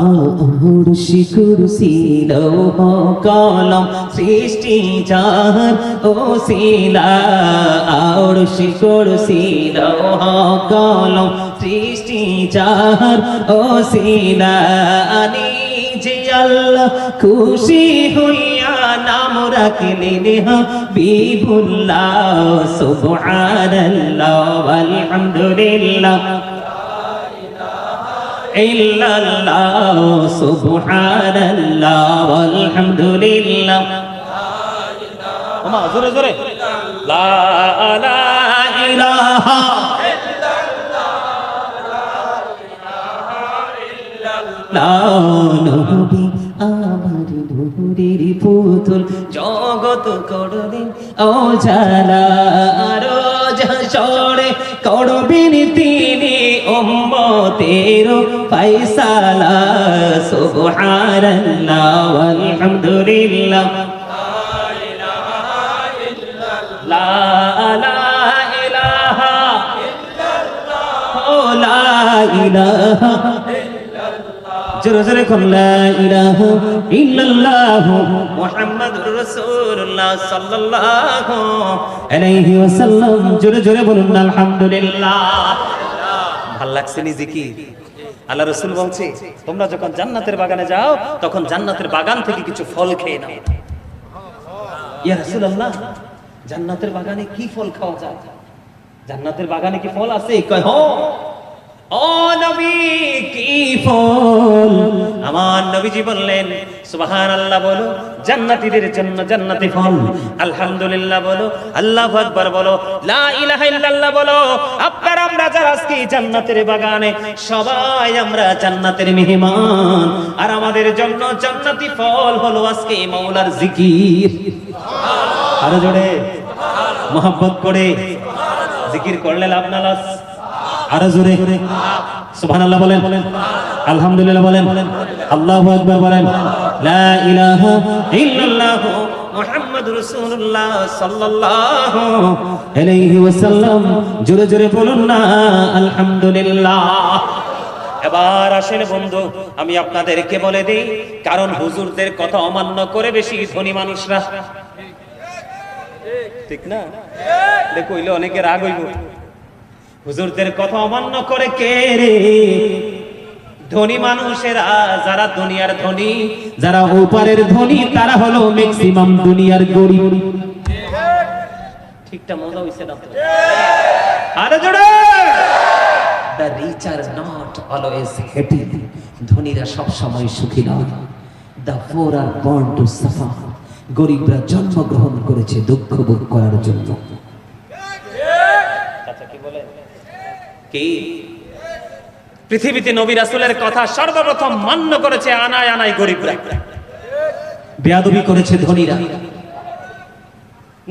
আরশি কুরসি লৌহ কলম সৃষ্টি যার ওসিলা। আরশি কুরসি লৌহ কলম সৃষ্টি যার ওসিলা। নিজে আল্লাহ খুশি হইয়া নাম রাখলেন হাবিবুল্লাহ। সুবহানাল্লাহ ওয়ালহামদুলিল্লাহ ইল্লাল্লাহ। সুবহানাল্লাহ ওয়ালহামদুলিল্লাহ। ওমা জোরে জোরে লা ইলাহা ইল্লাল্লাহ। নবী আমার নূরের পুতুল, জগৎ করলেন উজালা। রোজ হাসরে করবেন তিনি উম্মতের ফায়সালা। সুবহানাল্লাহ ওয়ালহামদুলিল্লাহ লা ইলাহা ইল্লাল্লাহ। লা ইলাহা জোরে জোরে কোন লা ইলাহা ইল্লাল্লাহ মুহাম্মাদুর রাসূলুল্লাহ সাল্লাল্লাহু আলাইহি ওয়াসাল্লাম। জোরে জোরে বলুন আলহামদুলিল্লাহ। ভাল লাগছে নি জিকির? আল্লাহ রাসূল বলছে, তোমরা যখন জান্নাতের বাগানে যাও তখন জান্নাতের বাগান থেকে কিছু ফল খেয়ে নাও। ইয়া রাসূলুল্লাহ, জান্নাতের বাগানে কি ফল খাওয়া যায়? জান্নাতের বাগানে কি ফল আছে? কয় হ। ও নবী, কি ফল? আমার নবীজি বললেন, সুবহানাল্লাহ বলো, জান্নাতীদের জন্য জান্নাতি ফল, আলহামদুলিল্লাহ বলো, আল্লাহু আকবার বলো, লা ইলাহা ইল্লাল্লাহ বলো। আপনারা আমরা যারা আজকে জান্নাতের বাগানে, সবাই আমরা জান্নাতের মেহমান, আর আমাদের জন্য জান্নাতি ফল হলো আজকে মাওলার জিকির। আরো জোরে মোহাব্বত করে জিকির করলে লাভ না লস? আরো জোরে সুবহানাল্লাহ বলেন, আলহামদুলিল্লাহ বলেন, আল্লাহু আকবার বলেন, লা ইলাহা ইল্লাল্লাহ মুহাম্মাদুর রাসূলুল্লাহ সাল্লাল্লাহু আলাইহি ওয়াসাল্লাম। জোরে জোরে বলুন না আলহামদুলিল্লাহ। এবার আসেন বন্ধু, আমি আপনাদেরকে বলে দিই, কারণ হুজুরদের কথা অমান্য করে বেশি ধনী মানুষরা। ঠিক না? কইলে অনেকে রাগ হইব, হুজুরদের কথা অমান্য করে কে রে? ধনী মানুষেরা, যারা দুনিয়ার ধনী, যারা ওপারের ধনী, তারা হলো ম্যাক্সিমাম দুনিয়ার গরিব। ঠিকটা মজা হইছে না? আরে জোরে! The rich are not always happy. ধনীরা সব সময় সুখী নয়। The poor are born to suffer. গরিবরা জন্মগ্রহণ করেছে দুঃখ ভোগ করার জন্য। আচ্ছা, কি বলেন? কি পৃথিবীতে নবী রাসূলের কথা সর্বপ্রথম মান্য করেছে আনায় আনায় গরিবরা, বেয়াদবি করেছে ধনীরা।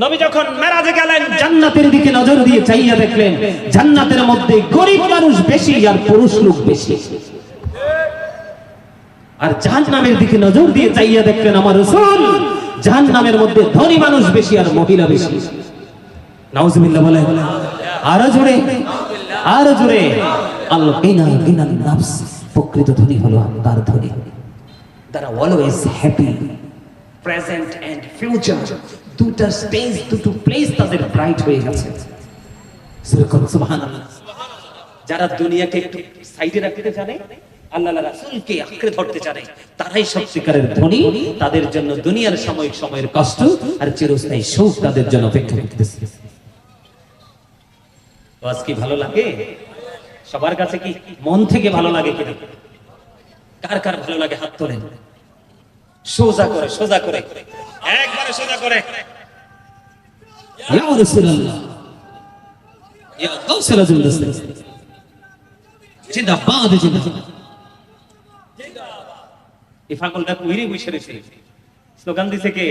নবী যখন মেরাজে গেলেন, জান্নাতের দিকে নজর দিয়ে চাইয়া দেখলেন জান্নাতের মধ্যে গরিব মানুষ বেশি আর পুরুষ লোক বেশি। আর জাহান্নামের দিকে নজর দিয়ে চাইয়া দেখলেন আমার রাসূল জাহান্নামের মধ্যে ধনী মানুষ বেশি আর মহিলা বেশি। নাউজুবিল্লাহ বলেন, আরো জোরে, আরো জোরে। আল গিনা গিনান নাফস, প্রকৃত ধনী হলো আত্মার ধনী। তারা always happy, present and future, দুটো স্টেজ, দুটো প্লেস তাদের ব্রাইট হয়ে গেছে। সুবহানাল্লাহ। যারা দুনিয়াকে একটু সাইডে রাখতে জানে, আল্লাহর রাসূলকে আঁকড়ে ধরতে জানে, তারাই সত্যিকারের ধনী। তাদের জন্য দুনিয়ার সাময়িক সময়ের কষ্ট আর চিরস্থায়ী সুখ তাদের জন্য অপেক্ষা করতেছে। আজ কি ভালো লাগে? সবার কাছে কি মন থেকে ভালো লাগে কিনা? কার কার ভালো লাগে হাত তোলেন। সোজা করে, সোজা করে, একবারে সোজা করে। ইয়া রাসূলুল্লাহ, ইয়া গাউসুল আযম, জিন্দাবাদ, জিন্দাবাদ। এই পাগলটা কইরে বসে রয়েছে, স্লোগান দিছে কে?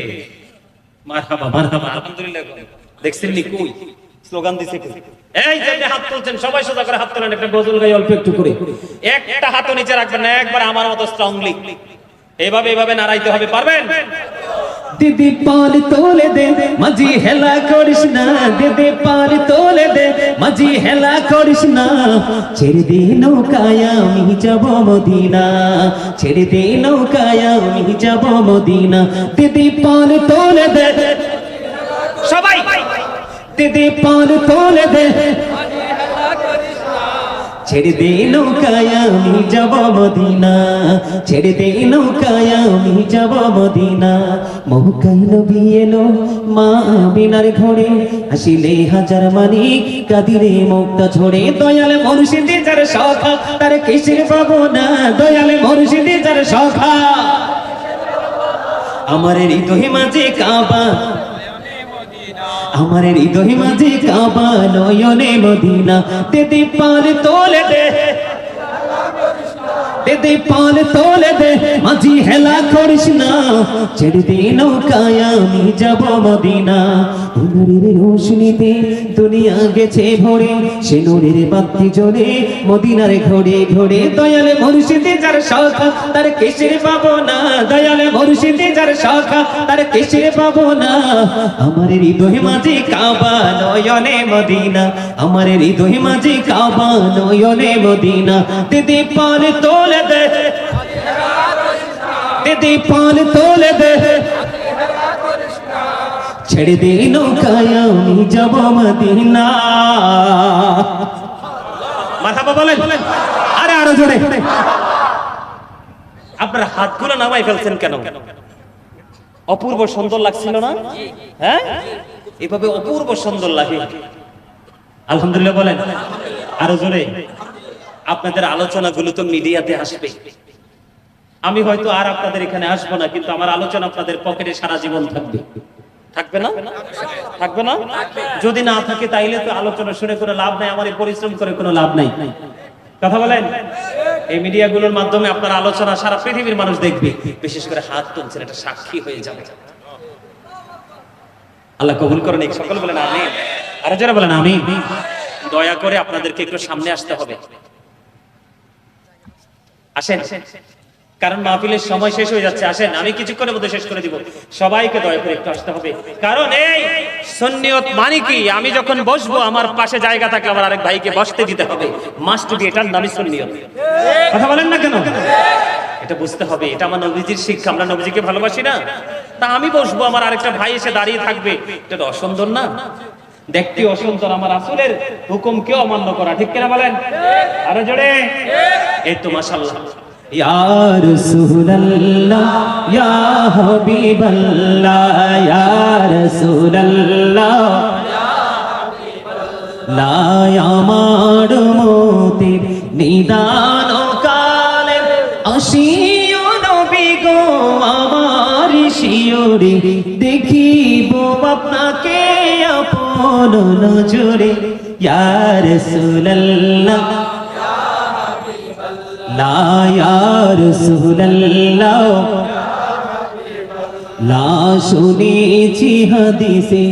মারহাবা, মারহাবা, আলহামদুলিল্লাহ। দেখছেন নি কই স্লোগান দিছে কে? এই যে হাত তুলছেন সবাই সোজা করে হাত তোলেন। একটা গজল গাই অল্প একটু করে, একটা হাতও নিচে রাখবেন না, একবার আমার মতো স্ট্রংলি এইভাবে এইভাবে নাড়াইতে হবে। পারবেন? দিদি পাল তোলে দে, মাঝি হেলা করিস না। দিদি পাল তোলে দে, মাঝি হেলা করিস না। ছেড়ে দে নৌকায় আমি যাব মদিনা, ছেড়ে দে নৌকায় আমি যাব মদিনা। দিদি পাল তোলে দে, সবাই দিদি পাল তোলে দে, ছেড়ে দে নৌকায় আমি যাব মদিনা, ছেড়ে দে নৌকায় আমি যাব মদিনা। মক্কায় নবী এলো মা আমিনার ঘরে, আসিলে হাজার মানিক কাদিরে মুক্তা ঝরে। দয়াল মুর্শিদে যার সখা, তার কিসের পাবো না। দয়াল মুর্শিদে যার সখা, আমার হৃদয় মাঝে কাবা, আমার হৃদয় মাঝে কাবা, নয়নে মদিনা। দিদি পাল তোলে দে, দিদি পাল তোলে দে, মাঝি হেলা করিস না। ছেড়ে দে নৌকায় আমি যাব মদিনা। নূরের রোশনীতে দুনিয়া গেছে ভরে, সে নূরের বাতি জ্বলে মদিনার ঘরে ঘরে। দয়াল মুর্শিদে যার সখা, তার কিসের পাবো না। দয়াল মুর্শিদে যার সখা, তার কিসের পাবো না। আমার হৃদয় মাঝে কাবা, নয়নে মদিনা। আমার হৃদয় মাঝে কাবা, নয়নে মদিনা। দিদি পাল তোলে দে, দিদি পাল তোলে দে, ছেড়ে দে নৌকায় আমি যাব মদিনা। মারহাবা বলেন, আরে আরো জোরে। আপনার হাতগুলো নামাই ফেলছেন কেন? অপূর্ব সুন্দর লাগছিল না? হ্যাঁ, এভাবে অপূর্ব সুন্দর লাগে। আলহামদুলিল্লাহ বলেন, আরো জোরে। আপনাদের আলোচনাগুলো তো মিডিয়াতে আসবে। আমি হয়তো আর আপনাদের এখানে আসবো না, কিন্তু আমার আলোচনা আপনাদের পকেটে সারা জীবন থাকবে। থাকবে না? থাকবে না? যদি না থাকে তাইলে তো আলোচনা শুনে কোনো লাভ নাই, আমার এই পরিশ্রম করে কোনো লাভ নাই। কথা বলেন? এই মিডিয়াগুলোর মাধ্যমে আপনার আলোচনা সারা পৃথিবীর মানুষ দেখবে। বিশেষ করে হাত তুলছেন, এটা সাক্ষী হয়ে যাবে। আল্লাহ কবুল করেন। সকল বলেন আমিন, আর যারা বলেন আমিন। দয়া করে আপনাদেরকে একটু সামনে আসতে হবে। আসেন, কারণ মাহফিলের সময় শেষ হয়ে যাচ্ছে। আসেন, আমি কিছুক্ষণের মধ্যে শেষ করে দিব। সবাইকে দয়া করে একটু আসতে হবে, কারণ এই সুন্নিয়ত মানে কি? আমি যখন বসবো আমার পাশে জায়গা থাকলে আমার আরেক ভাইকে বসতে দিতে হবে। মাস্ট বি, এটার নামই সুন্নিয়ত। কথা বলেন না কেন? এটা বুঝতে হবে, এটা আমার নবীজির শিক্ষা। আমরা নবীজিকে ভালোবাসি না? তা আমি বসবো, আমার আরেকটা ভাই এসে দাঁড়িয়ে থাকবে, এটা অসুন্দর না? দেখতে অসুন্দর, আমার রাসূলের হুকুমকে অমান্য করা, ঠিক কিনা বলেন? আরো জোরে। এই তো মাশাআল্লাহ। ইয়া রাসূলুল্লাহ ইয়া হাবিবাল্লাহ ইয়া রাসূলুল্লাহ লাই আমার মোদের নিদান কালে আসিও নবী গো আমার শিয়রে, দেখিব আপনাকে আপন নজরে। ইয়া রাসূলুল্লাহ লা ইয়া রাসূলুল্লাহ লা শুনেছি হাদিসে,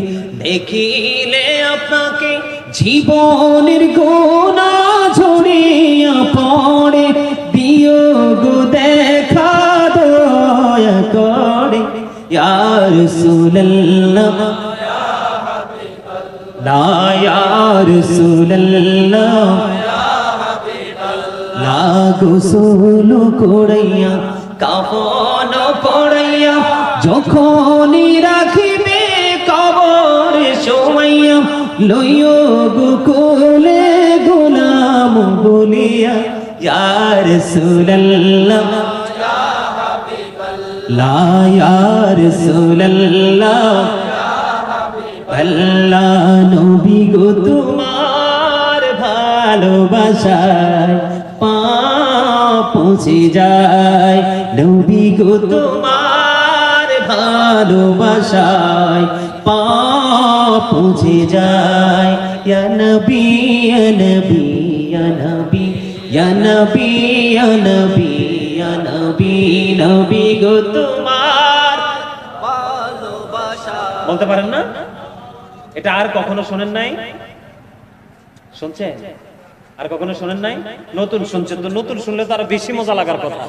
দেখিলে আপনাকে জীবনের গোনা ঝরিয়া পড়ে, দিও গো দেখা দয়া করে। ইয়া রাসূলুল্লাহ লা ইয়া রাসূলুল্লাহ লা গোসল করাইয়া কাফন পড়াইয়া যখনই রাখিবে কবরে শোয়াইয়া, লইও গো কোলে গোলাম বলিয়া। ইয়া রাসূলুল্লাহ লা ইয়া রাসূলুল্লাহ আল্লাহ নবী গো তোমার ভালোবাসায় পা পৌঁছে যায়, নবী গো তোমার ভালোবাসায় পা পৌঁছে যায়। ইয়া নবী ইয়া নবী ইয়া নবী ইয়া নবী ইয়া নবী ইয়া নবী, নবী গো তোমার ভালোবাসা। বলতে পারেন না? এটা আর কখনো শোনেন নাই? শুনছেন? আর কখনো শোনেন নাই? নতুন শুনছেন তো, নতুন শুনলে তো আরো বেশি মজা লাগার কথা,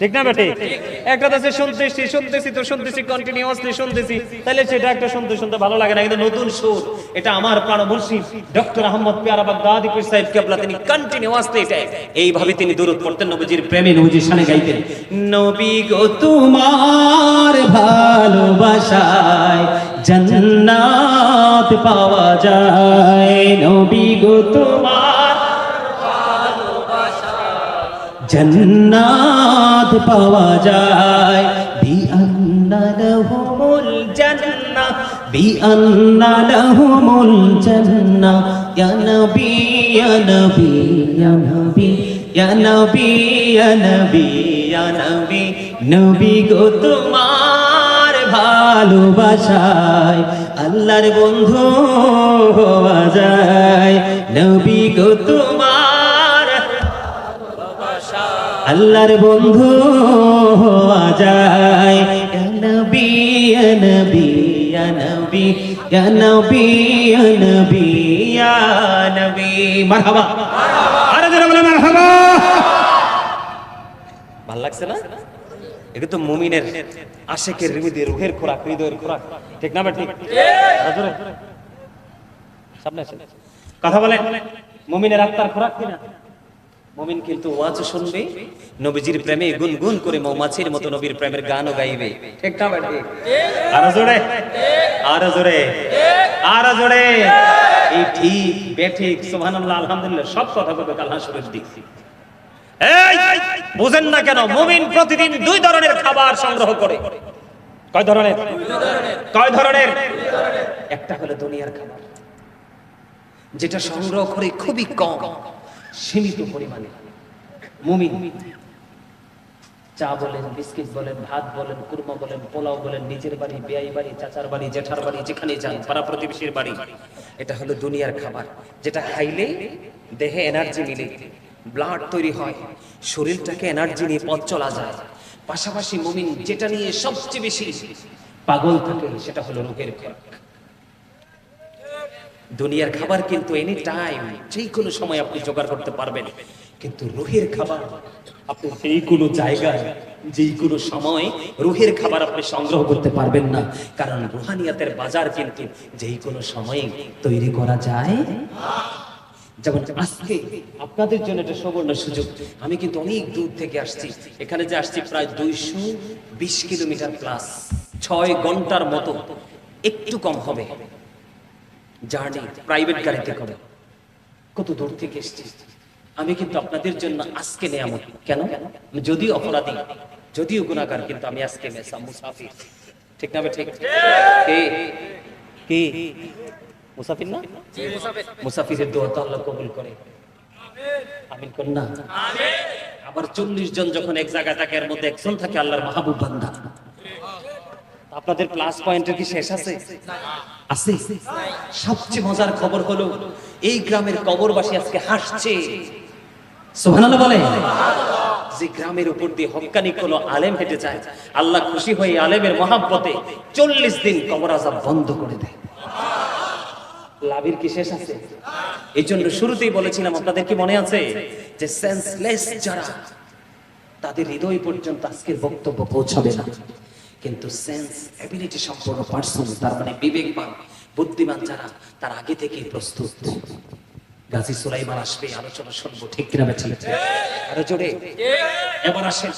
ঠিক না বেটে? একটা দেশে শুনতেছি কন্টিনিউয়াসলি শুনতেছি, তাহলে সেটা একটা শুনতে শুনতে ভালো লাগে না। কিন্তু নতুন সুর, এটা আমার প্রাণ মুর্শিদ ডক্টর আহমদ পেয়ারা বাগদাদি পীর সাহেব কেবলা, তিনি কন্টিনিউয়াসলি এটা এইভাবে তিনি দুরূদ পড়তেন, নবীজির প্রেমে নবীজির শানে গাইতেন। নবী গো তোমার ভালোবাসায় জান্নাত পাওয়া যায়, নবী গো তোমার জান্নাত পাওয়া যায়। বিআন্না লাহুমুল জান্নাহ বিআন্না লাহুমুল জান্নাহ। ইয়া নবী ইয়া নবী ইয়া নবী ইয়া নবী ইয়া নবী ইয়া নবী, নবী গো তোমার ভালোবাসায় আল্লাহর বন্ধু হওয়া যায়, নবী গো তোমার আল্লাহর বন্ধু হওয়া যায়। ইয়া নবী ইয়া নবী ইয়া নবী ইয়া নবী ইয়া নবী ইয়া নবী। মারহাবা, আরে জোরে বলেন মারহাবা। ভালো লাগছে না? এটা তো মুমিনের আশিকের হৃদয়ের রুহের খোরাক, হৃদয়ের খোরাক, ঠিক না ঠিক? জোরে সামনে আসেন, কথা বলেন। মুমিনের আত্মার খোরাক কিনা? মুমিন কিন্তু ওয়াজ শুনবে, নবীজির প্রেমে গুনগুন করে মৌমাছির মতো নবীর প্রেমের গানও গাইবে, ঠিক না ঠিক? আরো জোরে, আরো জোরে, আরো জোরে। এই ঠিক বেঠিক সুবহানাল্লাহ আলহামদুলিল্লাহ সব কথা বলবে আল্লাহ শরীফ দিক। এই বুঝেন না কেন? মুমিন প্রতিদিন দুই ধরনের খাবার সংগ্রহ করে। কয় ধরনের? কয় ধরনের? একটা হলো দুনিয়ার খাবার, যেটা সংগ্রহ করে খুবই কম, সীমিত পরিমাণে। মুমিন চা বলেন, বিস্কিট বলেন, ভাত বলেন, কুরমা বলেন, পোলাও বলেন, নিজের বাড়ি, বেয়াই বাড়ি, চাচার বাড়ি, জেঠার বাড়ি, যেখানে যান, পাড়া প্রতিবেশীর বাড়ি, এটা হলো দুনিয়ার খাবার, যেটা খাইলে দেহে এনার্জি মিলে, ব্লাড তৈরি হয়, শরীরটাকে এনার্জি নিয়ে পথ চলা যায়। পাশাপাশি মুমিন যেটা নিয়ে সবচেয়ে বেশি পাগল থাকে সেটা হলো রূহের খোরাক। দুনিয়ার খাবার কিন্তু এনি টাইম, যে কোনো সময় আপনি জোগাড় করতে পারবেন, কিন্তু রুহের খাবার আপনি যেই কোনো জায়গায়, যেই কোনো সময় রুহের খাবার আপনি সংগ্রহ করতে পারবেন না, কারণ রুহানিয়াতের বাজার কিন্তু যেই কোনো সময়ে তৈরি করা যায়। যেমন আজকে আপনাদের জন্য এটা সুবর্ণ সুযোগ, আমি কিন্তু অনেক দূর থেকে আসছি, এখানে যে আসছি প্রায় 220 কিলোমিটার প্লাস, 6 ঘন্টার মতো একটু কম হবে জার্নি, প্রাইভেট গাড়িতে করে। কত দূর থেকে এসেছি আমি, কিন্তু আপনাদের জন্য আজকে নেয়ামত। কেন? আমি যদিও অপরাধী, যদিও গুনাহগার, কিন্তু আমি আজকে মুসাফির। ঠিক না? ঠিক। কে কে মুসাফির না? মুসাফিরের দোয়া তো আল্লাহ কবুল করে। আমিন কোন না? আবার 40 জন যখন এক জায়গায় থাকে, এর মধ্যে একজন থাকে আল্লাহর মাহবুব বান্দা। আপনাদের প্লাস পয়েন্টের কি শেষ আছে? আছে। সবচেয়ে মজার খবর হলো এই গ্রামের কবরবাসী আজকে হাসছে। সুবহানাল্লাহ বলে। যে গ্রামের উপর দিয়ে হক্কানি কোন আলেম হেঁটে যায়, আল্লাহ খুশি হয়ে আলেমের মহাব্বতে 40 দিন কবর আযাব বন্ধ করে দেয়। লাভের কি শেষ আছে? এই জন্য শুরুতেই বলেছিলাম, আপনাদের কি মনে আছে যে সেন্সলেস যারা, তাদের হৃদয় পর্যন্ত আজকের বক্তব্য পৌঁছাবে না, কিন্তু সেন্স এবিলিটি সম্পন্ন পারসন, তার মানে বিবেকবান বুদ্ধিমান যারা, তার আগে থেকেই প্রস্তুত। গাজী সুলাইমান আসবে, আলোচনা শুনবো। ঠিক কিনা বেঠিক? আরো জোরে। এবার আসেন।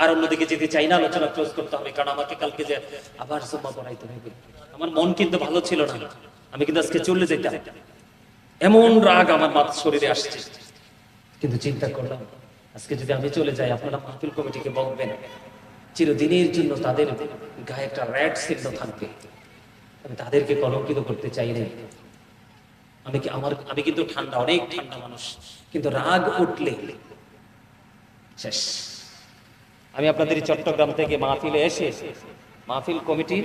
আর অন্যদিকে যেতে চাই না, আলোচনা ক্লোজ করতে হবে, কারণ আমাকে কালকে যে আবার জুম্মা পড়াইতে হবে। আমার মন কিন্তু ভালো ছিল না, আমি কিন্তু আজকে চলে যেতাম। এমন রাগ আমার শরীরে আসছে, কিন্তু চিন্তা করলাম আজকে যদি আমি চলে যাই, আপনারা মাহফিল কমিটিকে বলবেন চিরদিনের জন্য তাদের গায়ে একটা রেড চিহ্ন থাকবে। আমি তাদেরকে কলঙ্কিত করতে চাই না। আমি কিন্তু ঠান্ডা, অনেক ঠান্ডা মানুষ, কিন্তু রাগ উঠলে শেষ। আমি আপনাদের চট্টগ্রাম থেকে মাহফিলে এসে মাহফিল কমিটি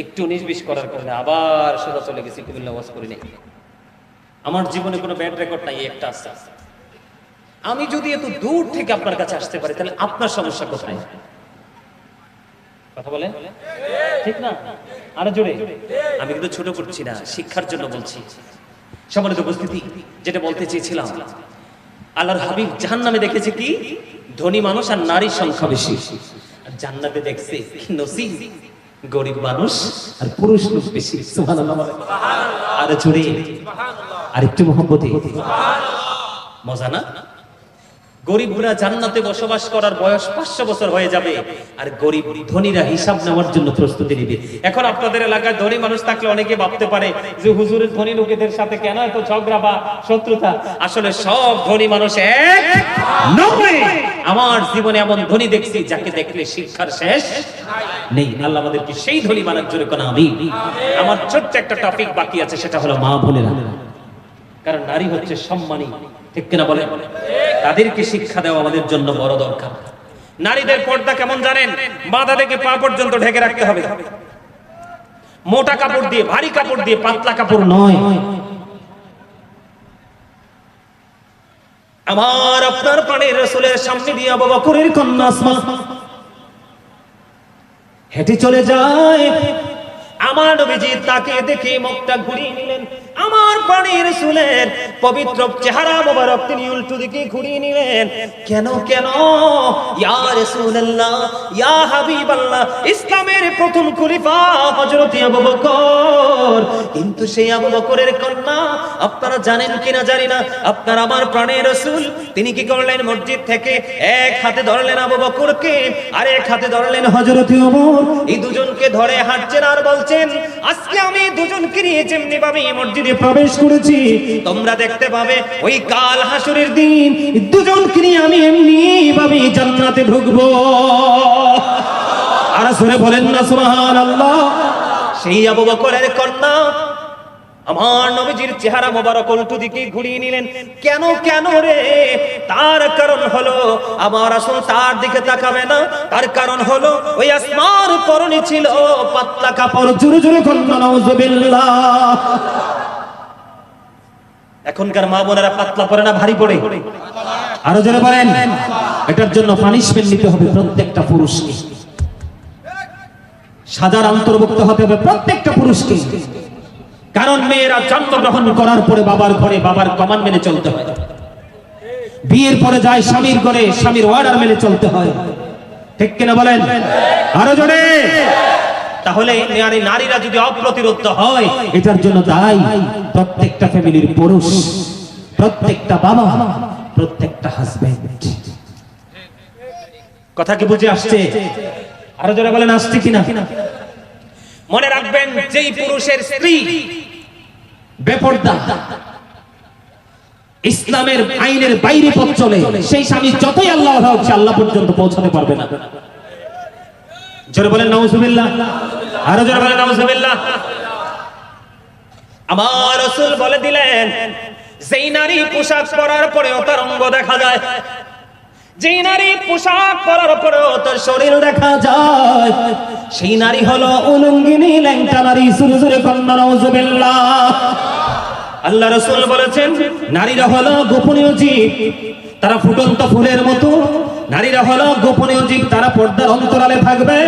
একটু 19-20 করার কারণে আবার সোজা চলে গেছি কুমিল্লা, ওয়াজ করে নেই। আমার জীবনে কোনো ব্যাড রেকর্ড নাই, একটা আছে। আমি যদি এত দূর থেকে আপনার কাছে আসতে পারি, তাহলে আপনার সমস্যা কোথায়? কথা বলেন, ঠিক না? আরো জোরে। আমি কিন্তু ছোট করছি না, শিক্ষার জন্য বলছি। সম্মানিত উপস্থিতি, যেটা বলতে চেয়েছিলাম, আল্লাহর হাবিব জাহান্নামে দেখেছে কি? ধনী মানুষ আর নারীর সংখ্যা বেশি। আর জান্নাতে দেখছে কি? নসিব, গরিব মানুষ আর পুরুষ লোক বেশি। সুবহানাল্লাহ। আরো জোরে, আরেকটু মহব্বতে। মজা না? গরিবরা জান্নাতে বসবাস করার বয়স 500 বছর হয়ে যাবে, আর গরিব ধনীরা হিসাব নেওয়ার জন্য প্রস্তুতি নিবে। এখন আপনাদের এলাকায় ধনী মানুষ থাকলে অনেকে ভাবতে পারে যে হুজুরের ধনী লোকেদের সাথে কেন এত ঝগড়া বা শত্রুতা। আসলে সব ধনী মানুষ এক নয়। আমার জীবনে এমন ধনী দেখছি যাকে দেখলে শিক্ষার শেষ নেই। আল্লাহ আমাদেরকে সেই ধনী বানার জন্য কোন আমিন। আমার ছোট্ট একটা টপিক বাকি আছে, সেটা হলো মা বোনেরা। কারণ নারী হচ্ছে সম্মানী, ঠিক কিনা বলেন? তাদেরকে শিক্ষা দেওয়া আমাদের জন্য বড় দরকার। নারীদের পর্দা কেমন জানেন? মাথা থেকে পা পর্যন্ত ঢেকে রাখতে হবে। মোটা কাপড় দিয়ে, ভারী কাপড় দিয়ে, পাতলা কাপড় নয়। আমার আপনার প্রাণের রাসূলের সামনে দিয়ে আবু বকরের কন্যা আসমা হেঁটে চলে যায়। আমার নবীজি তাকে দেখে মুখটা ঘুরিয়ে নিলেন। আমার প্রাণের রাসূলের পবিত্র চেহারা মোবারক তিনি উল্টো দিকে ঘুরিয়ে নিলেন। কেন কেন? ইয়া রাসূলুল্লাহ, ইয়া হাবিবাল্লাহ, ইসলামের প্রথম খলিফা হযরত আবু বকর। কিন্তু সেই আবু বকরের কন্যা, আপনারা জানেন কিনা জানি না, আপনার আমার প্রাণের রাসূল তিনি কি করলেন? মসজিদ থেকে এক হাতে ধরলেন আবু বকরকে, আর এক হাতে ধরলেন হযরত ওমর। এই দুজনকে ধরে হাঁটছেন আর বলছেন, আজকে আমি দুজনকে নিয়ে যেমনি ভাবে মসজিদে প্রবেশ করেছি, তোমরা দেখতে পাবে ওই কাল হাসরের দিন দুজনকে নিয়ে আমি এমনি ভাবে জান্নাতে ঢুকবো। আর সরে বলেন না সুবহানাল্লাহ। সেই আবু বকরের কন্যা আমার নবীজির চেহারা মোবারক উল্টো দিকে ঘুরিয়ে নিলেন। কেন কেন রে? তার কারণ হলো আমার রাসূল তার দিকে তাকাবে না। তার কারণ হলো ওই আসমার পরনে ছিল পাতলা কাপড়। জোরে জোরে কন্যা নাউজুবিল্লাহ। এখনকার মা বোনেরা পাতলা পরে না ভারী পড়ে? আরো জোরে বলেন। এটার জন্য পানিশমেন্ট নিতে হবে প্রত্যেকটা পুরুষকে, সাজার অন্তর্ভুক্ত হতে হবে প্রত্যেকটা পুরুষকে। কারণ মেয়েরা জন্মগ্রহণ করার পরে বাবার ঘরে বাবার কমান্ড মেনে চলতে হয়, বিয়ের পরে যায় স্বামীর ঘরে স্বামীর অর্ডার মেনে চলতে হয়, ঠিক কিনা বলেন? আরো জোরে। তাহলে নারীরা যদি অপ্রতিরোধ হয়, এটার জন্য দায়ী প্রত্যেকটা ফ্যামিলির পুরুষ, প্রত্যেকটা বাবা, প্রত্যেকটা হাজবেন্ড। কথা কি বুঝে আসছে? আরো জোরে বলেন, আসছে কিনা? মনে রাখবেন, যেই পুরুষের স্ত্রী বেপরদা, ইসলামের আইনের বাইরে পথ চলে, সেই স্বামী যতই আল্লাহ হোক, সে আল্লাহ পর্যন্ত পৌঁছাতে পারবে না। জোরে বলেন নাউজুবিল্লাহ, আরো জোরে বলেন নাউজুবিল্লাহ। আমার রাসূল বলে দিলেন, যেই নারী পোশাক পরার পরেও তার অঙ্গ দেখা যায়, যেই নারী পোশাক পরার পরেও তার শরীর দেখা যায়, সেই নারী হলো উলঙ্গিনী, ল্যাংটা নারী। সুরে সুরে কন্যা নাউজুবিল্লাহ। আল্লাহ রাসূল বলেছেন, নারীরা হলো গোপনীয় জীব, তারা ফুটন্ত ফুলের মতো। নারীরা হলো গোপনীয় জীব, তারা পর্দার অন্তরালে থাকবে,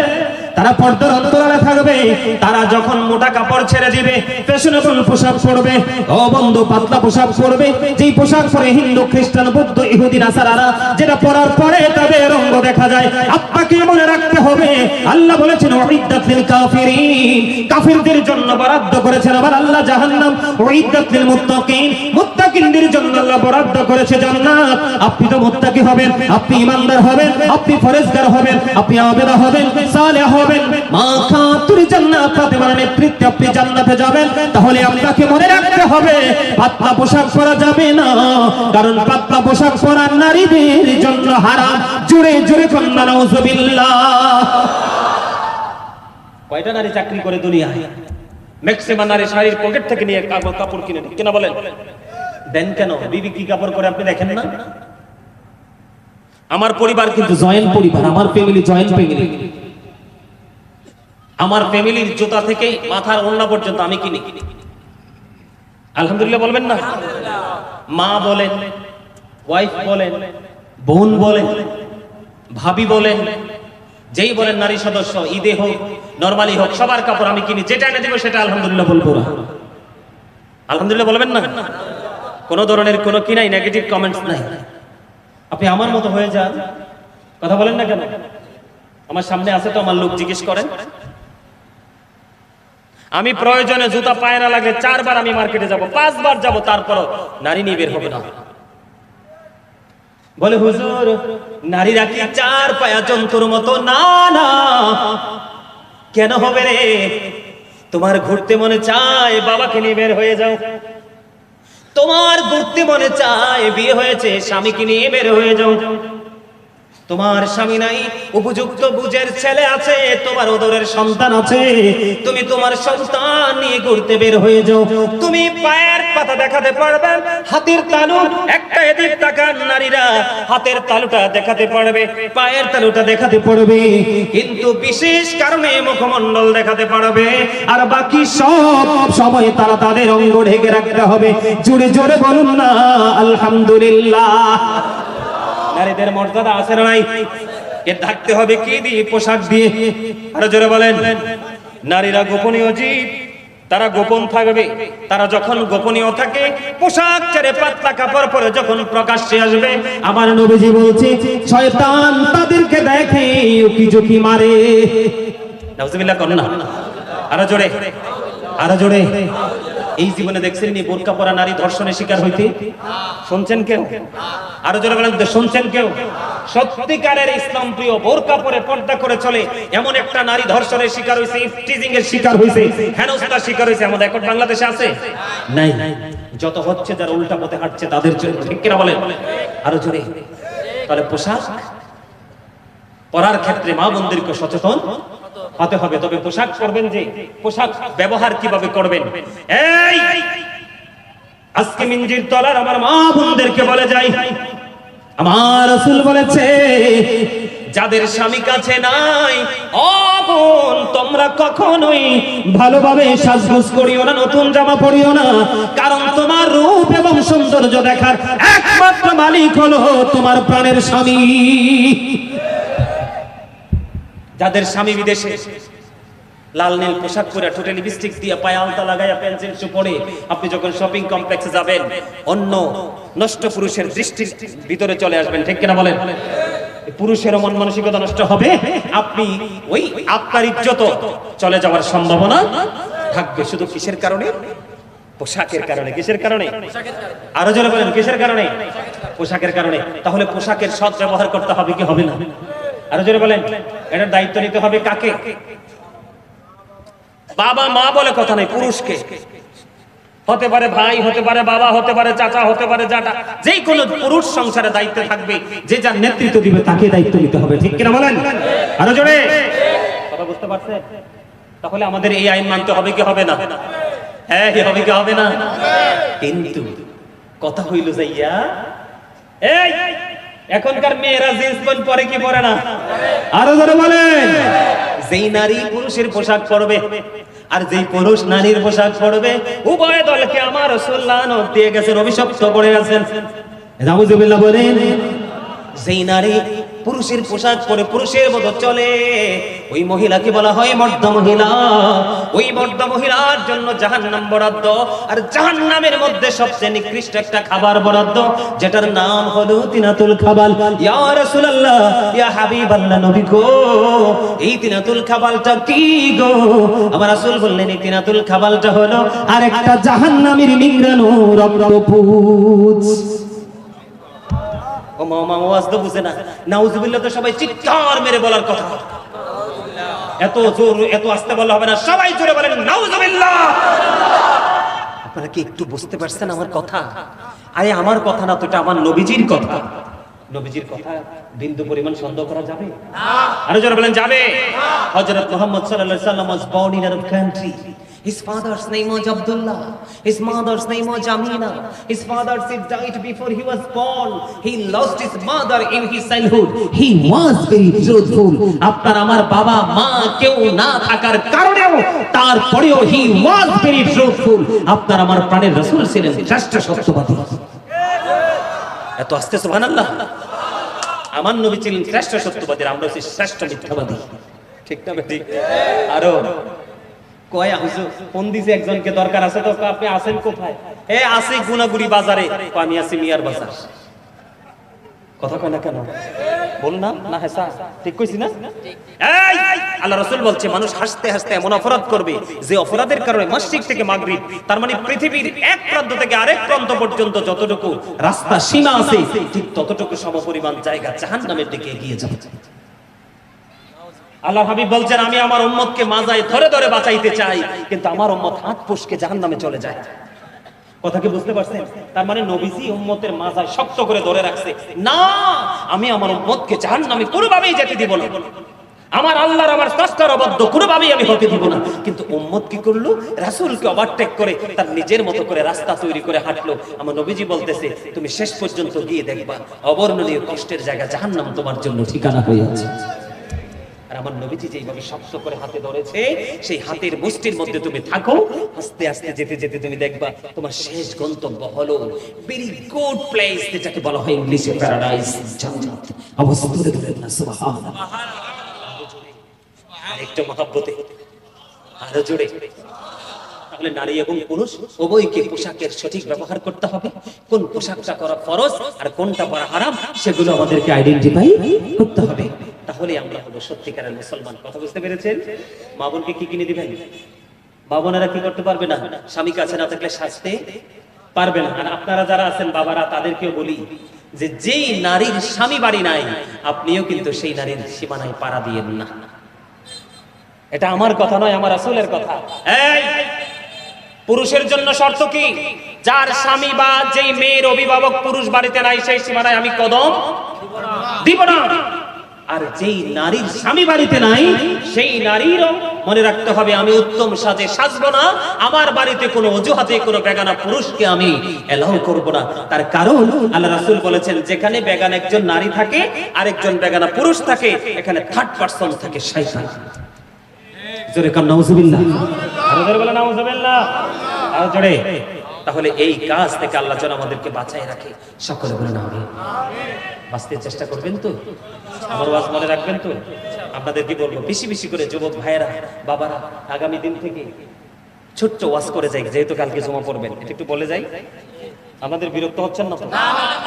তারা পর্দার অন্তরালে থাকবে। তারা যখন মোটা কাপড় ছেড়ে দিবে, ফ্যাশনেবল পোশাক পরবে, ও বন্ধু পাতলা পোশাক পরবে, যেই পোশাক পরে হিন্দু, খ্রিস্টান, বৌদ্ধ, ইহুদি, নাসারারা, যেটা পরার পরে তাদের অঙ্গ দেখা যায়। আপনাকে মনে রাখতে হবে, আল্লাহ বলেছেন উইদ্দাত লিল কাফিরিন, কাফিরদের জন্য বরাদ্দ করেছেন। আবার আল্লাহ জাহান্নাম উইদ্দাত লিল মুত্তাকিন, মুত্তাকিনদের জন্য আল্লাহ বরাদ্দ করেছে জান্নাত। আপনি তো মুত্তাকি হবেন, আপনি ঈমানদার হবেন, আপনি ফরেজগার হবেন, আপনি আবেদা হবেন, সালেহ হবেন, মা খাতুর জান্নাত ফাতেমার নেতৃত্বে আপনি জান্নাতে যাবেন। তাহলে আপনাকে মনে রাখতে হবে, পাতলা পোশাক পরা যাবে না, কারণ পাতলা পোশাক পরা নারীদের জন্য হারাম। জোরে জোরে কন্যা নাউজুবিল্লাহ। কয়টা নারী চাকরি করে দুনিয়ায়? ম্যাক্সিমাম নারী শাড়ির পকেট থেকে নিয়ে কাপড় কিনে নেয়, কেন বলেন? দেন কেন? বিবি কি কাপড় করে আপনি দেখেন না? আমার পরিবার কিন্তু জয়েন্ট পরিবার, আমার ফ্যামিলি জয়েন্ট ফ্যামিলি। আমার ফ্যামিলির জুতা থেকে মাথার ওড়না পর্যন্ত আমি কিনি। আলহামদুলিল্লাহ বলবেন না? মা বলেন, ওয়াইফ বলেন, বোন বলেন, ভাবি বলেন, যেই বলেন নারী সদস্য, ঈদে হোক নরমালি হোক, সবার কাপড় আমি কিনি। যেটা এনে দিব সেটা আলহামদুলিল্লাহ বলবো না। আলহামদুলিল্লাহ বলবেন না? কোন ধরনের কোনো কি নাই, নেগেটিভ কমেন্টস নাই। আপনি আমার মতো হয়ে যান, কথা বলেন না কেন? আমার সামনে আছে তো আমার লোক, জিজ্ঞেস করেন। আমি প্রয়োজনে জুতা পায়ে না লাগলে 4 বার আমি মার্কেটে যাব, 5 বার যাব, তারপরও নারী নিয়ে বের হবে না। বলে হুজুর, নারীরা কি 4 পায়া জন্তুর মতো? না না, কেন হবে রে? তোমার ঘুরতে মনে চায়, বাবাকে নিয়ে বের হয়ে যাও। তোমার ঘুরতে মনে চায়, বিয়ে হয়েছে, স্বামীকে নিয়ে বের হয়ে যাও। তোমার স্বামী নাই, উপযুক্ত বুঝের ছেলে আছে, তোমার ওদরের সন্তান আছে, তুমি তোমার সন্তান নিয়ে ঘুরতে বের হয়ে যাও। তুমি পায়ের পাতা দেখাতে পারবে, হাতের তালু একটা এদিক তাকান, নারীরা হাতের তালুটা দেখাতে পারবে, পায়ের তালুটা দেখাতে পারবে, কিন্তু বিশেষ কারণে মুখমণ্ডল দেখাতে পারবে, আর বাকি সব সময় তারা তাদের অঙ্গ ঢেকে রাখতে হবে। জোরে জোরে বলুন না আলহামদুলিল্লাহ। নারীদের মর্যাদা আছে না নাই? এ থাকতে হবে কি দিয়ে? পোশাক দিয়ে। আরো জোরে বলেন। নারীরা গোপনীয় জীব, তারা গোপন থাকবে। তারা যখন গোপনীয় থাকে, পোশাক ছেড়ে পাতলা কাপড় পরে যখন প্রকাশ্যে আসবে, আমার নবীজি বলছে, শয়তান তাদেরকে দেখে উকি ঝুঁকি মারে। নাউজুবিল্লাহ করুন না। আরো জোরে, আরো জোরে। এই জীবনে দেখছেন নি বোরকা পরা নারী ধর্ষণের শিকার হইতে? শুনছেন কেউ? আরো জোরে বলেন, শুনছেন কেউ? সত্যিকারের ইসলাম প্রিয়, বোরকা পরে পর্দা করে চলে এমন একটা নারী ধর্ষণের শিকার হইছে, ইফটিজিং এর শিকার হইছে, হেনস্থার শিকার হইছে, আমাদের এখন বাংলাদেশে আছে নাই? যত হচ্ছে যারা উল্টা পথে হাঁটছে তাদের জন্য, ঠিক কিনা বলেন? আরো জোরে। তাহলে পোশাক পরার ক্ষেত্রে মা বোনদেরকে সচেতন হতে হবে। তবে পোশাক পরবেন, যে পোশাক ব্যবহার কিভাবে করবেন, এই আজকে মিঞ্জির তলার আমার মা বোনদেরকে বলে যাই, আমার রাসূল বলেছে, যাদের স্বামী কাছে নাই, ও বোন, তোমরা কখনোই ভালোভাবে সাজগোজ করিও না, নতুন জামা পরিও না, কারণ তোমার রূপ এবং সৌন্দর্য দেখার একমাত্র মালিক হলো তোমার প্রাণের স্বামী। যাদের স্বামী বিদেশে, লাল নীল পোশাক পরে, ঠোঁটে লিপস্টিক দিয়ে, পায়ে আলতা লাগাইয়া, পেন্সিল শু পরে আপনি যখন শপিং কমপ্লেক্সে যাবেন, অন্য নষ্ট পুরুষের দৃষ্টির ভিতরে চলে আসবেন, ঠিক কিনা বলেন? পুরুষেরও মন মানসিকতা নষ্ট হবে, আপনি ওই আপনার ইজ্জত চলে যাওয়ার সম্ভাবনা থাকবে। শুধু কিসের কারণে? পোশাকের কারণে। কিসের কারণে? আরো জোরে বলেন, কিসের কারণে? পোশাকের কারণে। তাহলে পোশাকের সৎ ব্যবহার করতে হবে কি হবে না? আরো জোরে বলেন। এটার দায়িত্ব নিতে হবে কাকে? বাবা মা বলে কথা নাই, পুরুষকে হতে পারে ভাই, হতে পারে বাবা, হতে পারে চাচা, হতে পারে জাটা, যে কোনো পুরুষ সংসারে দায়িত্বে থাকবে, যে যার নেতৃত্ব দিবে তাকে দায়িত্ব নিতে হবে, ঠিক কিনা বলেন? আরো জোরে কথা বুঝতে পারছেন? তাহলে আমাদের এই আইন মানতে হবে কি হবে না? হ্যাঁ, কি হবে কি হবে না? কিন্তু কথা হইল যাইয়া, এই এখনকার মেয়েরা জিন্স প্যান্ট পরে কি পরে না? আরো জোরে বলেন। যেই নারী পুরুষের পোশাক পরবে আর যেই পুরুষ নারীর পোশাক পরবে, উভয় দলকে আমার রাসূল লানত দিয়ে গেছেন, অভিশপ্ত করে গেছেন। নাউযুবিল্লাহ বলেন। যেই নারী পুরুষের পোশাক পরে পুরুষের মতো চলে, ওই মহিলাকে বলা হয় মর্দ মহিলা। ওই মর্দ মহিলার জন্য জাহান্নাম বরাদ্দ, আর জাহান্নামের মধ্যে সবচেয়ে নিকৃষ্ট একটা খাবার বরাদ্দ, যেটার নাম হলো তিনাতুল খাবাল। ইয়া রাসূলুল্লাহ, ইয়া হাবিবাল্লাহ, নবী গো, এই তিনাতুল খাবালটা কি গো? আমার রাসূল বললেন এই তিনাতুল খাবালটা হলো আরেকটা জাহান্নামের নিংড়ানো রক্তপুঞ্জ। ও মামা, ওয়াজ তো বুঝে না। নাউজুবিল্লাহ তো সবাই চিৎকার মেরে বলার কথা, এত জোর এত আস্তে বলা হবে না, সবাই জোরে বলেন নাউজুবিল্লাহ। আপনারা কি একটু বুঝতে পারছেন আমার কথা? আরে আমার কথা না তো, এটা আমার নবীজির কথা। নবীজির কথা বিন্দু পরিমাণ সন্দেহ করা যাবে না? আরো জোরে বলেন যাবে। হযরত মুহাম্মদ সাল্লাল্লাহু আলাইহি ওয়াসাল্লাম was born in Arab country. His father's name was Abdullah. His mother's name was Amina. His father died before he was born. He lost his mother in his childhood. He was very truthful. আপনার আমার বাবা মা কেউ না থাকার কারণেও, তারপরেও he was very truthful. আপনার আমার প্রাণের রাসূল ছিলেন শ্রেষ্ঠ সত্যবাদী। এত আস্তে সুবহানাল্লাহ। আমার নবী ছিলেন শ্রেষ্ঠ সত্যবাদী, আমরা হচ্ছি শ্রেষ্ঠ মিথ্যাবাদী, ঠিক না বেটি? আরো কয় হুজুর ফোন দিছে একজনকে, দরকার আছে তো, আপনি আছেন কোথায়? এ আছি গুনাগুড়ি বাজারে। আমি আছি মিয়ার বাজার। কথা কয় না কেন? বল না না, হ্যাঁ স্যার ঠিক কইছি না? এই আল্লাহ রাসূল বলছে মানুষ হাসতে হাসতে এমন অপরাধ করবে যে অপরাধের কারণে মাশরিক থেকে মাগরিব, তার মানে পৃথিবীর এক প্রান্ত থেকে আরেক প্রান্ত পর্যন্ত যতটুকু রাস্তা সীমা আছে, ঠিক ততটুকু সমপরিমাণ জায়গা জাহান্নামের দিকে এগিয়ে যাবে। আল্লাহ হাবিব বলছেন আমি আমার উম্মতকে মাজায় ধরে ধরে বাঁচাইতে চাই, কিন্তু আমার উম্মত হাত পুশকে জাহান্নামে চলে যায়। কথা কি বুঝতে পারছেন? তার মানে নবীজি উম্মতের মাজায় শক্ত করে ধরে রাখছে, না আমি আমার উম্মতকে জাহান্নামে কোনোভাবেই যেতে দিব না, আমার আল্লাহর আমার স্রষ্টার অবাধ্য কোনোভাবেই আমি হতে দিব না। কিন্তু উম্মত কি করলো? রাসূলকে ওভারটেক করে তার নিজের মতো করে রাস্তা তৈরি করে হাঁটলো। আমার নবীজি বলতেছে তুমি শেষ পর্যন্ত গিয়ে দেখবা অবর্ণনীয় কষ্টের জায়গা জাহান্নাম তোমার জন্য ঠিকানা হয়ে আছে। আর আমার নবীজি যেইভাবে শক্ত করে হাতে ধরেছে, সেই হাতের মুষ্টির মধ্যে তুমি থাকো, আস্তে আস্তে যেতে যেতে তুমি দেখবা তোমার শেষ গন্তব্য হলো ভেরি গুড প্লেস, যেটাকে বলা হয় ইংলিশে প্যারাডাইস, জান্নাত। অবস্থা তুলে দিলেন না সুবহানাল্লাহ। আরেকটু মহব্বতে আরো জোরে। তাহলে নারী এবং পুরুষ উভয়কে পোশাকের সঠিক ব্যবহার করতে হবে। কোন পোশাকটা করা ফরজ আর কোনটা করা হারাম, সেগুলো আমাদেরকে আইডেন্টিফাই করতে হবে। তাহলে আমরা হবো সত্যিকারের মুসলমান। কথা বুঝতে পেরেছেন? মা বোনকে কি কিনে দিবেন? মা বোনেরা কি করতে পারবে না? স্বামী কাছে না থাকলে সাজতে পারবে না। আর আপনারা যারা আছেন বাবারা, তাদেরকেও বলি যে যেই নারীর স্বামী বাড়ি নাই, আপনিও কিন্তু সেই নারীর সীমানায় পাড়া দিয়েন না। এটা আমার কথা নয়, আমার রাসূলের কথা। এই পুরুষের জন্য শর্ত কি? যার স্বামী বা যেই মেয়ের অভিভাবক পুরুষ বাড়িতে নাই, সেই সীমানায় আমি কদম দিব না। আর যেই নারীর স্বামী বাড়িতে নাই, সেই নারীরও মনে রাখতে হবে আমি উত্তম সাজে সাজবো না, আমার বাড়িতে কোনো অজুহাতে কোনো বেগানা পুরুষকে আমি এলাও করব না। তার কারণ আল্লাহ রাসূল বলেছেন যেখানে বেগানা একজন নারী থাকে আর একজন বেগানা পুরুষ থাকে, এখানে থার্ড পারসন থাকে শয়তান। জোরে কান নাউজুবিল্লাহ। আরো জোরে বলেন নাউজুবিল্লাহ। আরো জোরে। তাহলে এই কাজ থেকে আল্লাহ যেন আমাদেরকে বাঁচায় রাখে, সকলে বলেন আমিন। বাঁচতে চেষ্টা করবেন তো? আমার ওয়াজ মনে রাখবেন তো? আপনাদেরকে বলবো বেশি বেশি করে যুবক ভাইয়েরা, বাবারা, আগামী দিন থেকে ছোট্ট ওয়াজ করে যাই, যেহেতু কালকে জমা পড়বেন, এটা একটু বলে যাই। আমাদের বিরক্ত হচ্ছেন না তো?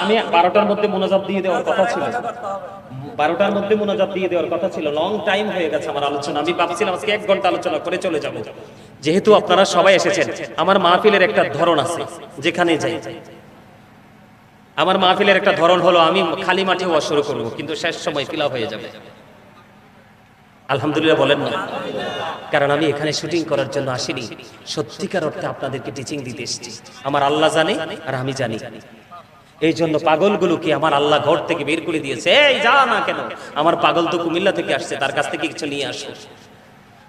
আমি 12টার মধ্যে মোনাজাত দিয়ে দেওয়ার কথা ছিল, 12টার মধ্যে মোনাজাত দিয়ে দেওয়ার কথা ছিল। লং টাইম হয়ে গেছে আমার আলোচনা। আমি ভাবছিলাম আজকে 1 ঘন্টা আলোচনা করে চলে যাব। যেহেতু আপনারা সবাই এসেছেন, আমার মাহফিলের একটা ধরন আছে, যেখানে যাই আমার মাহফিলের একটা ধরন হলো আমি খালি মাঠে ওয়াজ শুরু করব, কিন্তু শেষ সময় ফিলাপ হয়ে যাবে। আলহামদুলিল্লাহ বলেন না? কারণ আমি এখানে শুটিং করার জন্য আসিনি, সত্যিকার অর্থে আপনাদেরকে টিচিং দিতে এসেছি। আমার আল্লাহ জানে আর আমি জানি। এই জন্য পাগলগুলোকে আমার আল্লাহ ঘর থেকে বের করে দিয়েছে, এই যা না কেন, আমার পাগল তো কুমিল্লা থেকে আসছে, তার কাছ থেকে কিছু নিয়ে আসো।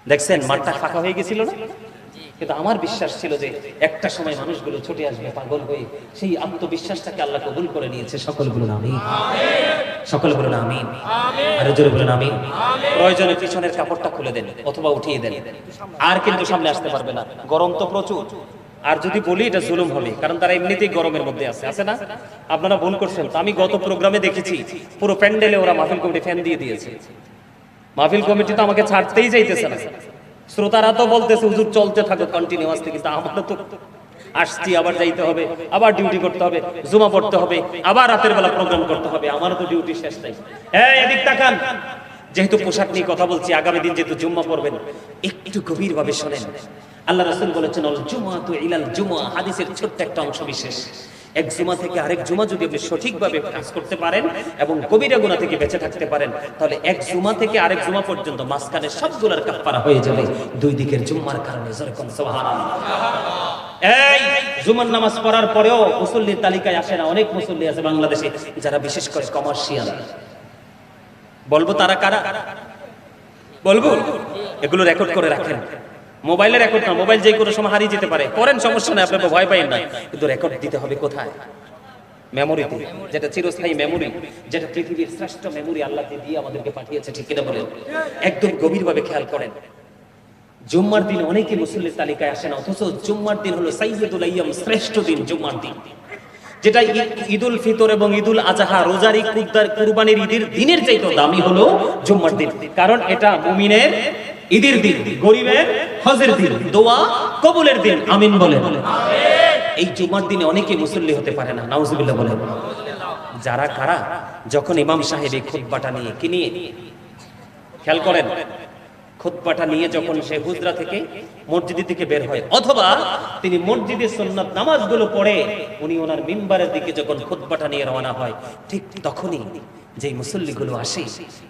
দেখছেন মাঠটা ফাঁকা হয়ে গেছিল না? কিন্তু আমার বিশ্বাস ছিল যে একটা সময় মানুষগুলো ছুটে আসবে পাগল হয়ে। সেই আত্মবিশ্বাসটাকে আল্লাহ কবুল করে নিয়েছে। সকল বলুন আমিন, সকল বলুন আমিন, আরো জোরে বলুন আমিন। প্রয়োজনে পিছনের কাপড়টা খুলে দেন অথবা উঠিয়ে দেন, আর কিন্তু সামনে আসতে পারবে না। গরম তো প্রচুর। আর যদি বলি এটা জুলুম হবে, কারণ তারা এমনিতেই গরমের মধ্যে আছে না? আপনারা ভুল করছেন। তো আমি গত প্রোগ্রামে দেখেছি পুরো প্যান্ডেলে ওরা মাহফিল কমিটি ফ্যান দিয়ে দিয়েছে। মাহফিল কমিটি তো আমাকে ছাড়তেই যাইতেছে না। শ্রোতারা তো বলতেছে হুজুর চলতে থাকো কন্টিনিউয়াসলি, কিন্তু আমরা তো আসছি, আবার যাইতে হবে, আবার ডিউটি করতে হবে, জুমা পড়তে হবে, আবার রাতের বেলা প্রোগ্রাম করতে হবে। আমার তো ডিউটি শেষ নাই। এই এদিক তাকান। যেহেতু পোশাক নিয়ে কথা বলছি, আগামী দিন যেহেতু জুম্মা পড়বেন, একটু গভীর ভাবে শোনেন। আল্লাহ রাসূল বলেছেন আল জুমআতু ইলাল জুমআ, হাদিসের ছোট্ট একটা অংশ বিশেষ। এক জুমা থেকে আরেক জুমা যদি আপনি সঠিকভাবে কাজ করতে পারেন এবং কবিরা গুনাহ থেকে বেঁচে থাকতে পারেন, তাহলে এক জুমা থেকে আরেক জুমা পর্যন্ত মাঝখানে সবগুলোর কাফারা হয়ে যাবে দুই দিকের জুম্মার কারণে। জোরে কোন সুবহানাল্লাহ। এই জুমার নামাজ পড়ার পরেও মুসল্লির তালিকায় আসে না। অনেক মুসল্লি আছে বাংলাদেশে যারা বিশেষ করে কমার্শিয়াল। বলবো তারা কারা? বলবো? এগুলো রেকর্ড করে রাখেন। মোবাইলে রেকর্ড না, মোবাইল যে কোনো সময় হারিয়ে যেতে পারে। করেন, সমস্যা নেই, আপনারা ভয় পাইেন না। কিন্তু রেকর্ড দিতে হবে কোথায়? মেমোরিতে, যেটা চিরস্থায়ী মেমোরি, যেটা পৃথিবীর শ্রেষ্ঠ মেমোরি আল্লাহ দিয়ে আমাদেরকে পাঠিয়েছে। ঠিক কিনা বলেন? একদম গভীরভাবে খেয়াল করেন। জুম্মার দিন অনেকে মুসল্লির তালিকায় আসে না, অথচ জুম্মার দিন হলো সাইয়্যিদুল আইয়াম, শ্রেষ্ঠ দিন জুম্মার দিন, যেটা ঈদুল ফিতর এবং ঈদুল আজহা, রোজার ঈদ, কুরবানির ঈদের দিনের চাইতেও দামি হলো জুম্মার দিন। কারণ এটা মুমিনের ঈদের দিন, গরিবের হজের দিন, দোয়া কবুলের দিন। আমিন বলেন। এই জুম্মার দিনে অনেকে মুসল্লি হতে পারে না, নাউজুবিল্লাহ বলেন। যারা কারা? যখন ইমাম সাহেব এই খুতবাটা নিয়ে কি নিয়ে খেয়াল করেন, খুতবাটা নিয়ে যখন সে হুজরা থেকে মসজিদ থেকে বের হয়, অথবা তিনি মসজিদে সুন্নাত নামাজগুলো পড়ে উনি ওনার মিম্বারের দিকে যখন খুতবাটা নিয়ে রওনা হয়, ঠিক তখনই যে মুসল্লিগুলো আসে,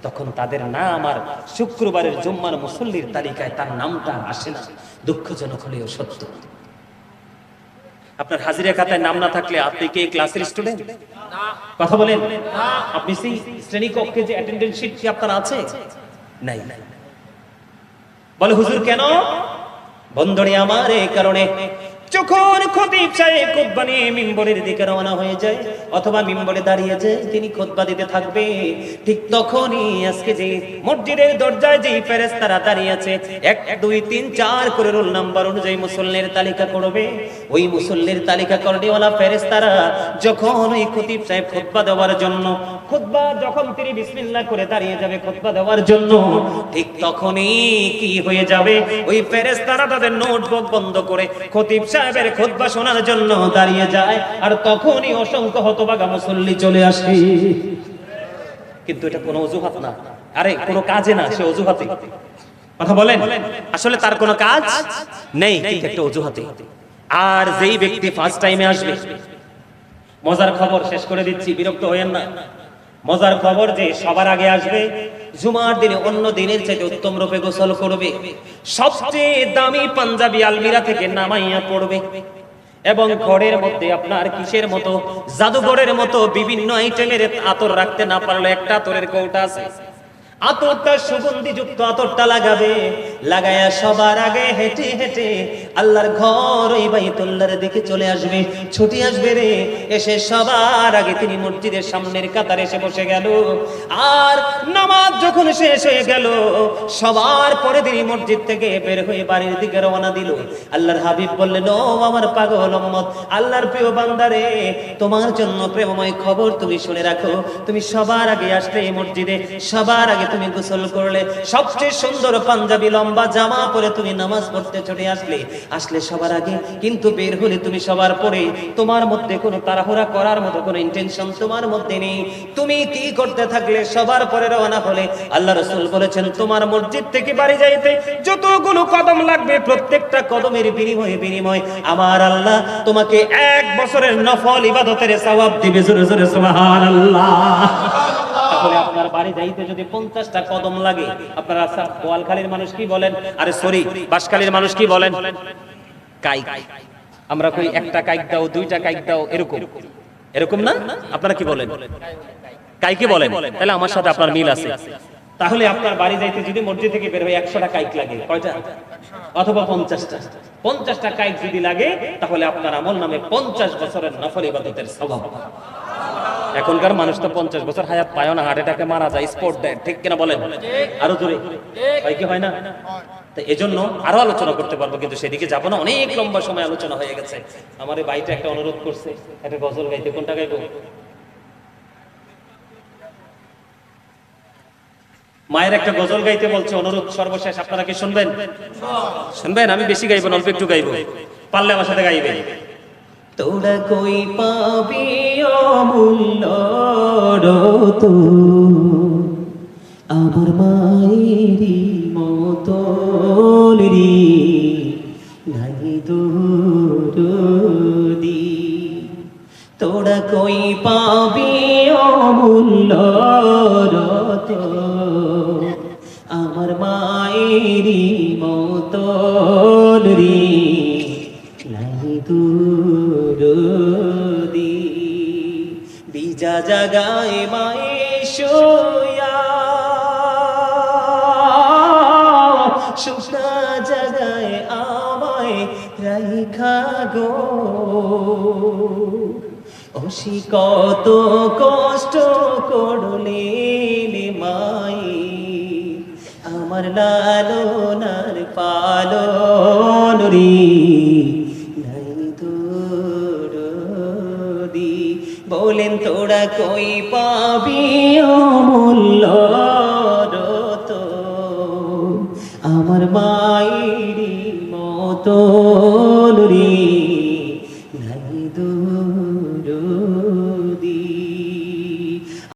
তখন তাদের নাম আর শুক্রবারের জুম্মার মুসল্লির তালিকায় তার নামটা আসে না। দুঃখজনক হলেও সত্য। আপনার হাজিরা খাতায় নাম না থাকলে আপনি কি ক্লাসের স্টুডেন্ট? কথা বলেন। আপনি সেই শ্রেণী কক্ষে যে অ্যাটেন্ডেন্স শিট কি আপনার আছে? নাই। বলে হুজুর কেন? বন্ধুরে আমার, এই কারণে যখন খতিব সাহেব খুতবা নিয়ে মিম্বরের দিকে রওনা হয়ে যায় অথবা মিম্বরে দাঁড়িয়ে যায়, তিনি খুতবা দিতে থাকবে, ঠিক তখনই আজকে যে মসজিদের দরজায় যে ফেরেশতারা দাঁড়িয়ে আছে, 1 2 3 4 করে রোল নাম্বার অনুযায়ী মুসল্লির তালিকা করবে। ওই মুসল্লির তালিকা করনেওয়ালা ফেরেশতারা যখন ওই খতিব সাহেব খুতবা দেওয়ার জন্য, খুতবা যখন তিনি বিসমিল্লাহ করে দাঁড়িয়ে যাবে খুতবা দেওয়ার জন্য, ঠিক তখনই কি হয়ে যাবে? ওই ফেরেশতারা তাদের নোটবুক বন্ধ করে খতিব সাহেবের খুতবা শোনার জন্য দাঁড়িয়ে যায়, আর তখনই অসংখ্য হতভাগা মুসল্লি চলে আসে। কিন্তু এটা কোনো অজুহাত না, আরে কোনো কাজে না, সে অজুহাতে। কথা বলেন। আসলে তার কোনো কাজ নেই, কিন্তু একটা অজুহাতে। আর যেই ব্যক্তি ফার্স্ট টাইমে আসবে, মজার খবর শেষ করে দিচ্ছি, বিরক্ত হয়েন না। মজার খবর যে সবার আগে আসবে, জুমার দিনে অন্য দিনের চাইতে উত্তম রূপে গোসল করবে, সবচেয়ে দামি পাঞ্জাবি আলমিরা থেকে নামাইয়া পড়বে, এবং ঘরের মধ্যে আপনার কিসের মতো, জাদুঘরের মতো বিভিন্ন আইটেমের আতর রাখতে না পারলে একটা আতরের কৌটা আছে, আতরটা সুগন্ধি যুক্ত আতরটা লাগাবে, লাগায়া সবার আগে হেঁটে হেঁটে আল্লাহর ঘর ওই বাইতুল্লাহর দিকে চলে আসবে, ছুটি আসবে রে। এসে সবার আগে তিনি মসজিদের সামনের কাতারে এসে বসে গেল। আর নামাজ যখন শেষ হয়ে গেল, সবার পরে তিনি মসজিদ থেকে বের হয়ে বাড়ির দিকে রওনা দিল। আল্লাহর হাবিব বললেন, ও আমার পাগল উম্মত, আল্লাহর প্রিয় বান্দারে, তোমার জন্য প্রেমময় খবর তুমি শুনে রাখো। তুমি সবার আগে আসলে এই মসজিদে, সবার আগে তুমি গোসল করলে, সবচেয়ে সুন্দর পাঞ্জাবি লম্বা জামা পরে তুমি নামাজ পড়তে চলে আসলে সবার আগে, কিন্তু বের হলে তুমি সবার পরে, তোমার মধ্যে কোনো তাড়াহুড়া করার মতো কোনো ইন্টেনশন তোমার মধ্যে নেই। তুমি কি করতে থাকলে সবার পরে রওনা হলে, আল্লাহ রাসূল বলেছেন তোমার মসজিদ থেকে বাড়ি যাইতে যতগুলো কদম লাগবে, প্রত্যেকটা কদমের বিনিময়ে আমার আল্লাহ তোমাকে 1 বছরের নফল ইবাদতের সওয়াব দিবে। জোরে জোরে সুবহানাল্লাহ। তাহলে আপনার বাড়ি যাইতে যদি 50টা কদম লাগে, আপনারা বোয়ালখালীর মানুষ কি বলেন, আরে সরি বাঁশখালীর মানুষ কি বলেন, কাইক। আমরা কই একটা কাইক দাও, দুইটা কাইক দাও, এরকম এরকম না? আপনারা কি বলেন? কাইকে বলেন। তাহলে আমার সাথে আপনার মিল আছে। তাহলে আপনার বাড়ি যাইতে যদি মসজিদ থেকে বের হয়ে 100টা কাইক লাগে, কয়টা? অথবা 50টা। 50টা কাইক যদি লাগে, তাহলে আপনার আমল নামে 50 বছরের নফল ইবাদতের সওয়াব। এখনকার মানুষ তো 50 বছর হায়াত পায় না, হার্ট অ্যাটাকে মারা যায়, স্পট দেয়, ঠিক কিনা বলেন? আরো জোরে হয় কি হয় না? তো এজন্য আরো আলোচনা করতে পারবো, কিন্তু সেদিকে যাবো না, অনেক লম্বা সময় আলোচনা হয়ে গেছে। আমার এই ভাইটা একটা অনুরোধ করছে, একটা গজল গাইতে। কোনটা গাইবো? মায়ের একটা গজল গাইতে বলছে, অনুরোধ সর্বশেষ। আপনারা কি শুনবেন? শুনবেন? আমি বেশি গাইবো না, অল্প একটু গাইবো, পারলে আমার সাথে গাইবেন। তোরা কই পাবি অমূল্য রত, আমার মায়েরই মতন রে, নাই দরদি। তোরা কই পাবি অমূল্য রত, আমার মায়েরই মতন রে, নাই দরদি। বিজা জাগায় মায়ে শোয়া, শুকনা জাগায় আমায় রাইখা গো, অসি কত কষ্ট করলেন মাই, আমার লালনার পালন রে, নাই দরদি। বলেন তোরা কই পাবি অমূল্য রত, আমার মায়েরই মতন রে,